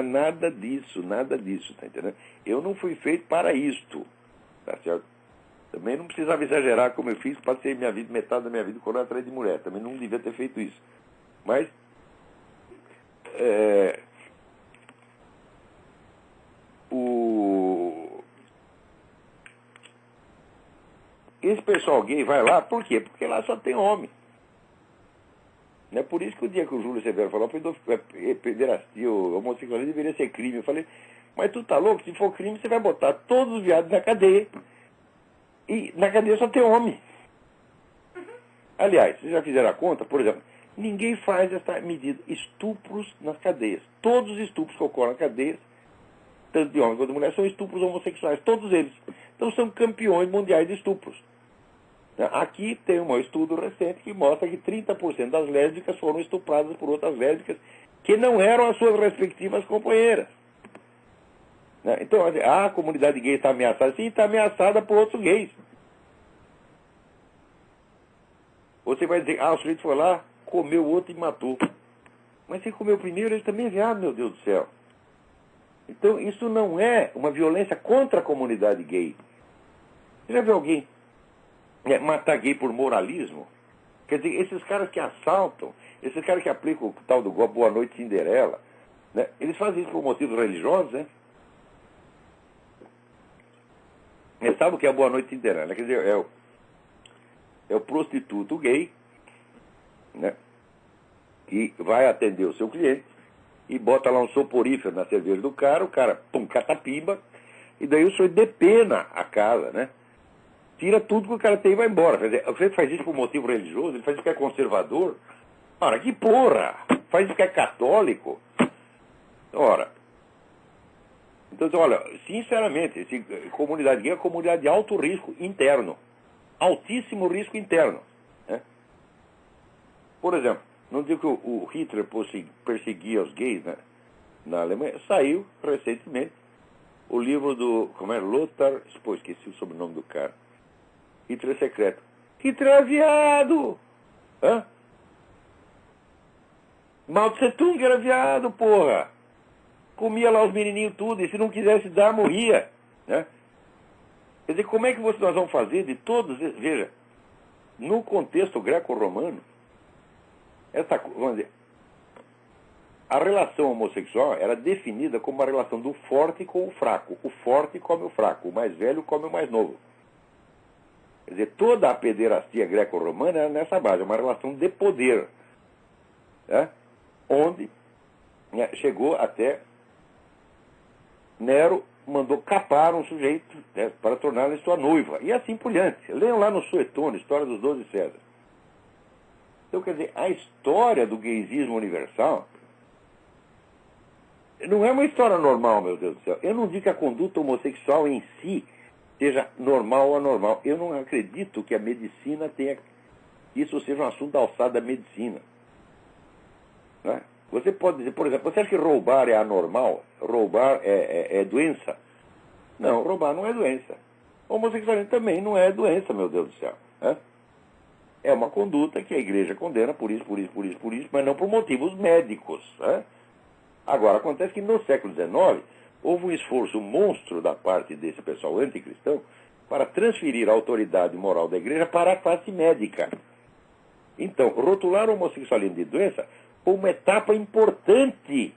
nada disso, tá entendendo? Eu não fui feito para isto, tá certo? Também não precisava exagerar como eu fiz, para ser metade da minha vida correndo atrás de mulher. Também não devia ter feito isso. Mas, esse pessoal gay vai lá, por quê? Porque lá só tem homem. Não é por isso que o dia que o Júlio Severo falou, pederastia, homossexualismo deveria ser crime. Eu falei, mas tu tá louco? Se for crime, você vai botar todos os viados na cadeia. E na cadeia só tem homem. Aliás, vocês já fizeram a conta? Por exemplo, ninguém faz essa medida. Estupros nas cadeias. Todos os estupros que ocorrem nas cadeias, tanto de homem quanto de mulher, são estupros homossexuais. Todos eles. Então são campeões mundiais de estupros. Aqui tem um estudo recente que mostra que 30% das lésbicas foram estupradas por outras lésbicas que não eram as suas respectivas companheiras. Então, a comunidade gay está ameaçada. Sim, está ameaçada por outros gays. Você vai dizer, o sujeito foi lá, comeu o outro e matou. Mas se comeu primeiro, ele também é viado, meu Deus do céu. Então, isso não é uma violência contra a comunidade gay. Você já viu alguém matar gay por moralismo? Quer dizer, esses caras que assaltam, esses caras que aplicam o tal do golpe Boa Noite Cinderela, né, eles fazem isso por motivos religiosos, né? Você sabe o que é a Boa Noite Cinderela? Quer dizer, é o prostituto gay, né, que vai atender o seu cliente e bota lá um soporífero na cerveja do cara, o cara, pum, catapimba, e daí o senhor depena a casa, né? Tira tudo que o cara tem e vai embora. Quer dizer, você faz isso por motivo religioso, ele faz isso que é conservador. Ora, que porra! Faz isso que é católico. Ora, então, olha, sinceramente, comunidade gay é uma comunidade de alto risco interno. Altíssimo risco interno. Né? Por exemplo, não digo que o Hitler perseguia os gays, né, na Alemanha, saiu recentemente o livro do, Lothar, esqueci o sobrenome do cara, Hitler secreto. Hitler é viado! Hã? Mao Tse Tung era viado, porra! Comia lá os menininhos tudo, e se não quisesse dar, morria. Né? Quer dizer, como é que nós vamos fazer de todos esses? Veja, no contexto greco-romano, vamos dizer, a relação homossexual era definida como uma relação do forte com o fraco. O forte come o fraco, o mais velho come o mais novo. Quer dizer, toda a pederastia greco-romana era nessa base, uma relação de poder. Né? Onde chegou até Nero mandou capar um sujeito, né, para torná-lo sua noiva. E assim por diante. Leiam lá no Suetônio, História dos 12 Césares. Então, quer dizer, a história do gaysismo universal não é uma história normal, meu Deus do céu. Eu não digo que a conduta homossexual em si seja normal ou anormal. Eu não acredito que a medicina tenha... Isso seja um assunto alçado da medicina. Né? Você pode dizer, por exemplo, você acha que roubar é anormal? Roubar é doença? Não, roubar não é doença. Homossexualismo também não é doença, meu Deus do céu. Né? É uma conduta que a igreja condena por isso, mas não por motivos médicos. Né? Agora, acontece que no século XIX houve um esforço monstro da parte desse pessoal anticristão para transferir a autoridade moral da igreja para a classe médica. Então, rotular o homossexualismo de doença foi uma etapa importante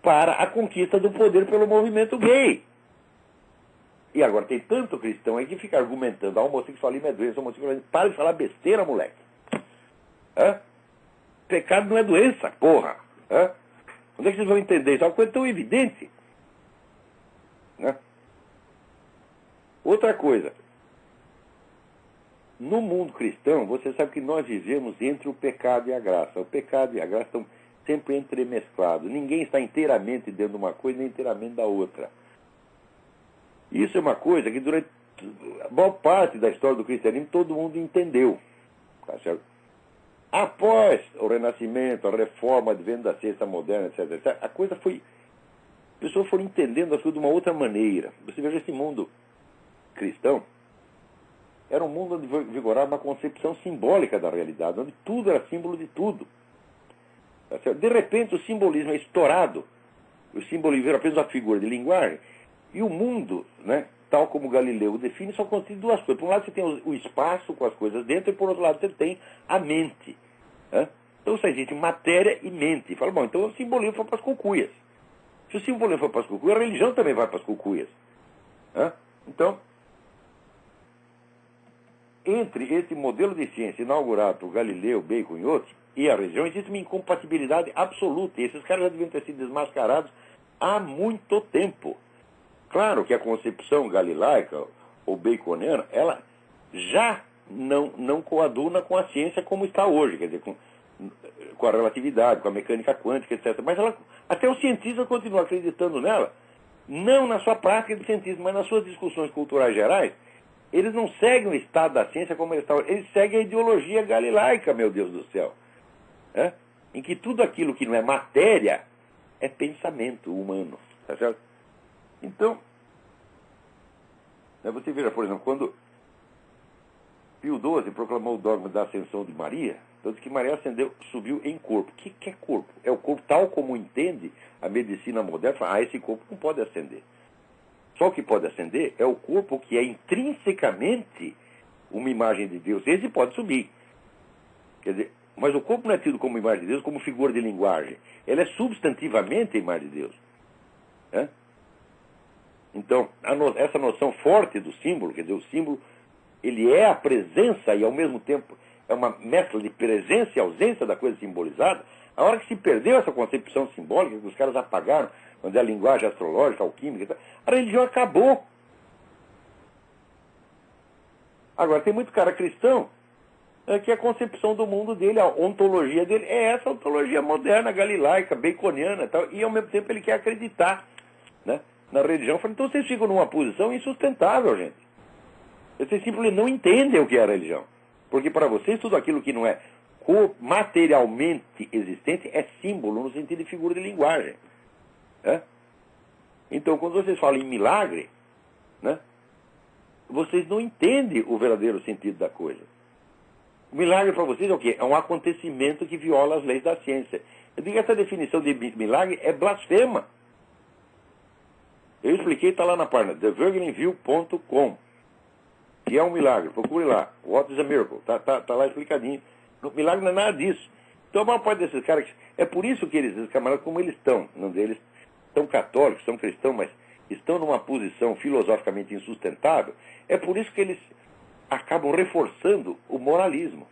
para a conquista do poder pelo movimento gay. E agora tem tanto cristão aí que fica argumentando a homossexualismo é doença, homossexualismo. Para de falar besteira, moleque. Hã? Pecado não é doença, porra. Hã? Onde é que vocês vão entender isso? É uma coisa tão evidente. Né? Outra coisa. No mundo cristão, você sabe que nós vivemos entre o pecado e a graça. O pecado e a graça estão sempre entremesclados. Ninguém está inteiramente dentro de uma coisa nem inteiramente da outra. Isso é uma coisa que durante a maior parte da história do cristianismo todo mundo entendeu. Tá certo? Após o Renascimento, a Reforma, o advento da ciência moderna, etc., a coisa foi... As pessoas foram entendendo as coisas de uma outra maneira. Você veja esse mundo cristão, era um mundo onde vigorava uma concepção simbólica da realidade, onde tudo era símbolo de tudo. Tá certo? De repente o simbolismo é estourado, o simbolismo vira apenas uma figura de linguagem, e o mundo, né, tal como Galileu define, só consiste de duas coisas. Por um lado você tem o espaço com as coisas dentro, e por outro lado você tem a mente. Né? Então só existe matéria e mente. Fala, bom, então o simbolismo foi para as cucuias. Se o simbolismo foi para as cucuias, a religião também vai para as cucuias. Né? Então, entre esse modelo de ciência inaugurado por Galileu, Bacon e outros, e a religião, existe uma incompatibilidade absoluta. E esses caras já deviam ter sido desmascarados há muito tempo. Claro que a concepção galilaica ou baconiana, ela já não coaduna com a ciência como está hoje, quer dizer, com a relatividade, com a mecânica quântica, etc. Mas até os cientistas continuam acreditando nela, não na sua prática de cientista, mas nas suas discussões culturais gerais, eles não seguem o estado da ciência como eles estavam, eles seguem a ideologia galilaica, meu Deus do céu. Em que tudo aquilo que não é matéria é pensamento humano. Tá certo? Então, você veja, por exemplo, quando Pio XII proclamou o dogma da ascensão de Maria, então diz que Maria ascendeu, subiu em corpo. O que é corpo? É o corpo tal como entende a medicina moderna. Fala, esse corpo não pode ascender. Só o que pode ascender é o corpo que é intrinsecamente uma imagem de Deus. Esse pode subir. Quer dizer, mas o corpo não é tido como imagem de Deus, como figura de linguagem. Ele é substantivamente a imagem de Deus. Então, essa noção forte do símbolo, quer dizer, o símbolo, ele é a presença e, ao mesmo tempo, é uma mescla de presença e ausência da coisa simbolizada. A hora que se perdeu essa concepção simbólica, que os caras apagaram, quando é a linguagem astrológica, alquímica, a religião acabou. Agora, tem muito cara cristão que a concepção do mundo dele, a ontologia dele, é essa ontologia moderna, galilaica, baconiana e tal, e ao mesmo tempo ele quer acreditar, né, na religião. Então vocês ficam numa posição insustentável, gente. Vocês simplesmente não entendem o que é a religião. Porque para vocês tudo aquilo que não é materialmente existente é símbolo, no sentido de figura de linguagem. Então, quando vocês falam em milagre, né, vocês não entendem o verdadeiro sentido da coisa. O milagre para vocês é o quê? É um acontecimento que viola as leis da ciência. Eu digo que essa definição de milagre é blasfema. Eu expliquei, está lá na página thevergelinview.com, que é um milagre. Procure lá. What is a miracle? Tá lá explicadinho. O milagre não é nada disso. Então, a maior parte desses caras, é por isso que esses camaradas, como eles estão, eles são católicos, são cristãos, mas estão numa posição filosoficamente insustentável, é por isso que eles acabam reforçando o moralismo.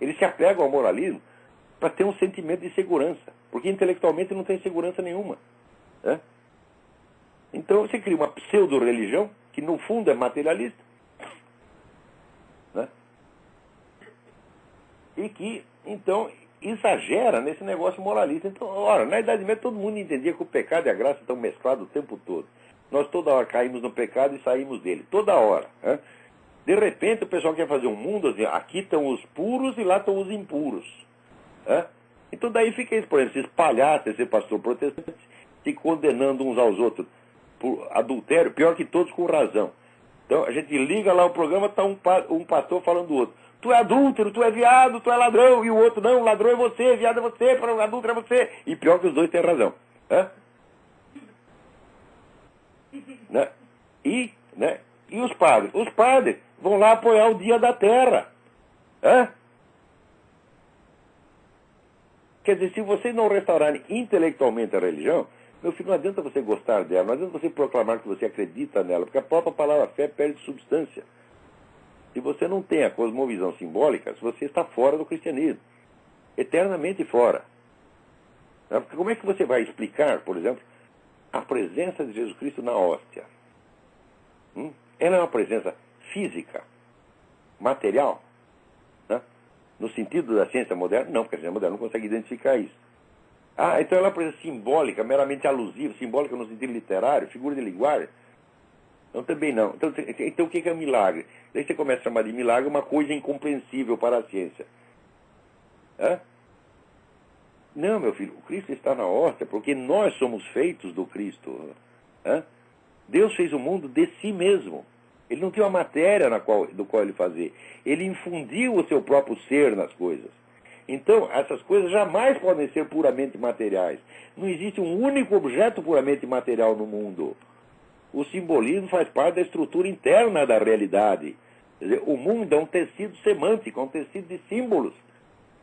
Eles se apegam ao moralismo para ter um sentimento de segurança, porque intelectualmente não tem segurança nenhuma. Então você cria uma pseudo-religião que no fundo é materialista, e que, então, exagera nesse negócio moralista. Então, ora, na Idade Média todo mundo entendia que o pecado e a graça estão mesclados o tempo todo. Nós toda hora caímos no pecado e saímos dele, toda hora. De repente o pessoal quer fazer um mundo assim, aqui estão os puros e lá estão os impuros. Então daí fica isso, por exemplo, esses palhaços, esse pastor protestante, se condenando uns aos outros por adultério, pior que todos com razão. Então a gente liga lá o programa, está um pastor falando do outro. Tu é adúltero, tu é viado, tu é ladrão. E o outro, não, ladrão é você, viado é você, adúltero é você. E pior que os dois têm razão. E os padres? Os padres vão lá apoiar o Dia da Terra. Quer dizer, se vocês não restaurarem intelectualmente a religião, meu filho, não adianta você gostar dela, não adianta você proclamar que você acredita nela, porque a própria palavra fé perde substância. Se você não tem a cosmovisão simbólica, você está fora do cristianismo. Eternamente fora. Porque como é que você vai explicar, por exemplo, a presença de Jesus Cristo na hóstia? Ela é uma presença física, material, no sentido da ciência moderna? Não, porque a ciência moderna não consegue identificar isso. Então ela é uma presença simbólica, meramente alusiva, simbólica no sentido literário, figura de linguagem? Não, também não. Então o que é milagre? Daí você começa a chamar de milagre uma coisa incompreensível para a ciência. Não, meu filho, o Cristo está na hóstia porque nós somos feitos do Cristo. Deus fez o mundo de si mesmo. Ele não tinha uma matéria do qual ele fazia. Ele infundiu o seu próprio ser nas coisas. Então, essas coisas jamais podem ser puramente materiais. Não existe um único objeto puramente material no mundo. O simbolismo faz parte da estrutura interna da realidade. Quer dizer, o mundo é um tecido semântico, é um tecido de símbolos.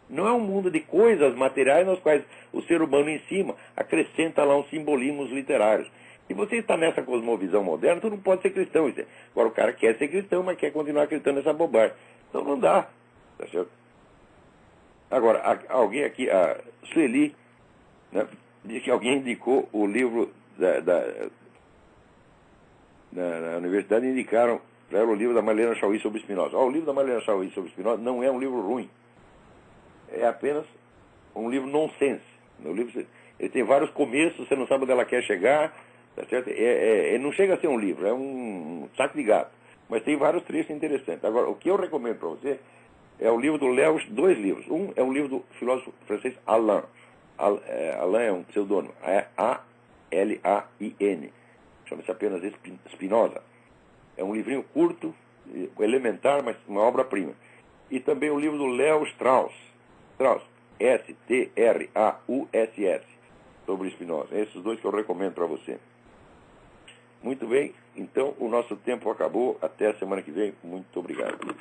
Não é um mundo de coisas materiais nas quais o ser humano em cima acrescenta lá uns simbolismos literários. Se você está nessa cosmovisão moderna, tu não pode ser cristão. Agora o cara quer ser cristão, mas quer continuar acreditando nessa bobagem. Então não dá. Tá certo? Agora, alguém aqui, a Sueli, diz que alguém indicou o livro na universidade, indicaram para ela o livro da Marlene Chauí sobre Spinoza. O livro da Marlene Chauí sobre Spinoza não é um livro ruim. É apenas um livro nonsense. Ele tem vários começos, você não sabe onde ela quer chegar, Tá certo? Não chega a ser um livro, é um saco de gato. Mas tem vários trechos interessantes. Agora, o que eu recomendo para você é o livro do Léo, dois livros. Um é um livro do filósofo francês Alain. Alain é um pseudônimo, é A-L-A-I-N. Chama-se apenas Spinoza. É um livrinho curto, elementar, mas uma obra-prima. E também o livro do Léo Strauss, S-T-R-A-U-S-S, sobre Spinoza. Esses dois que eu recomendo para você. Muito bem, então o nosso tempo acabou. Até a semana que vem. Muito obrigado.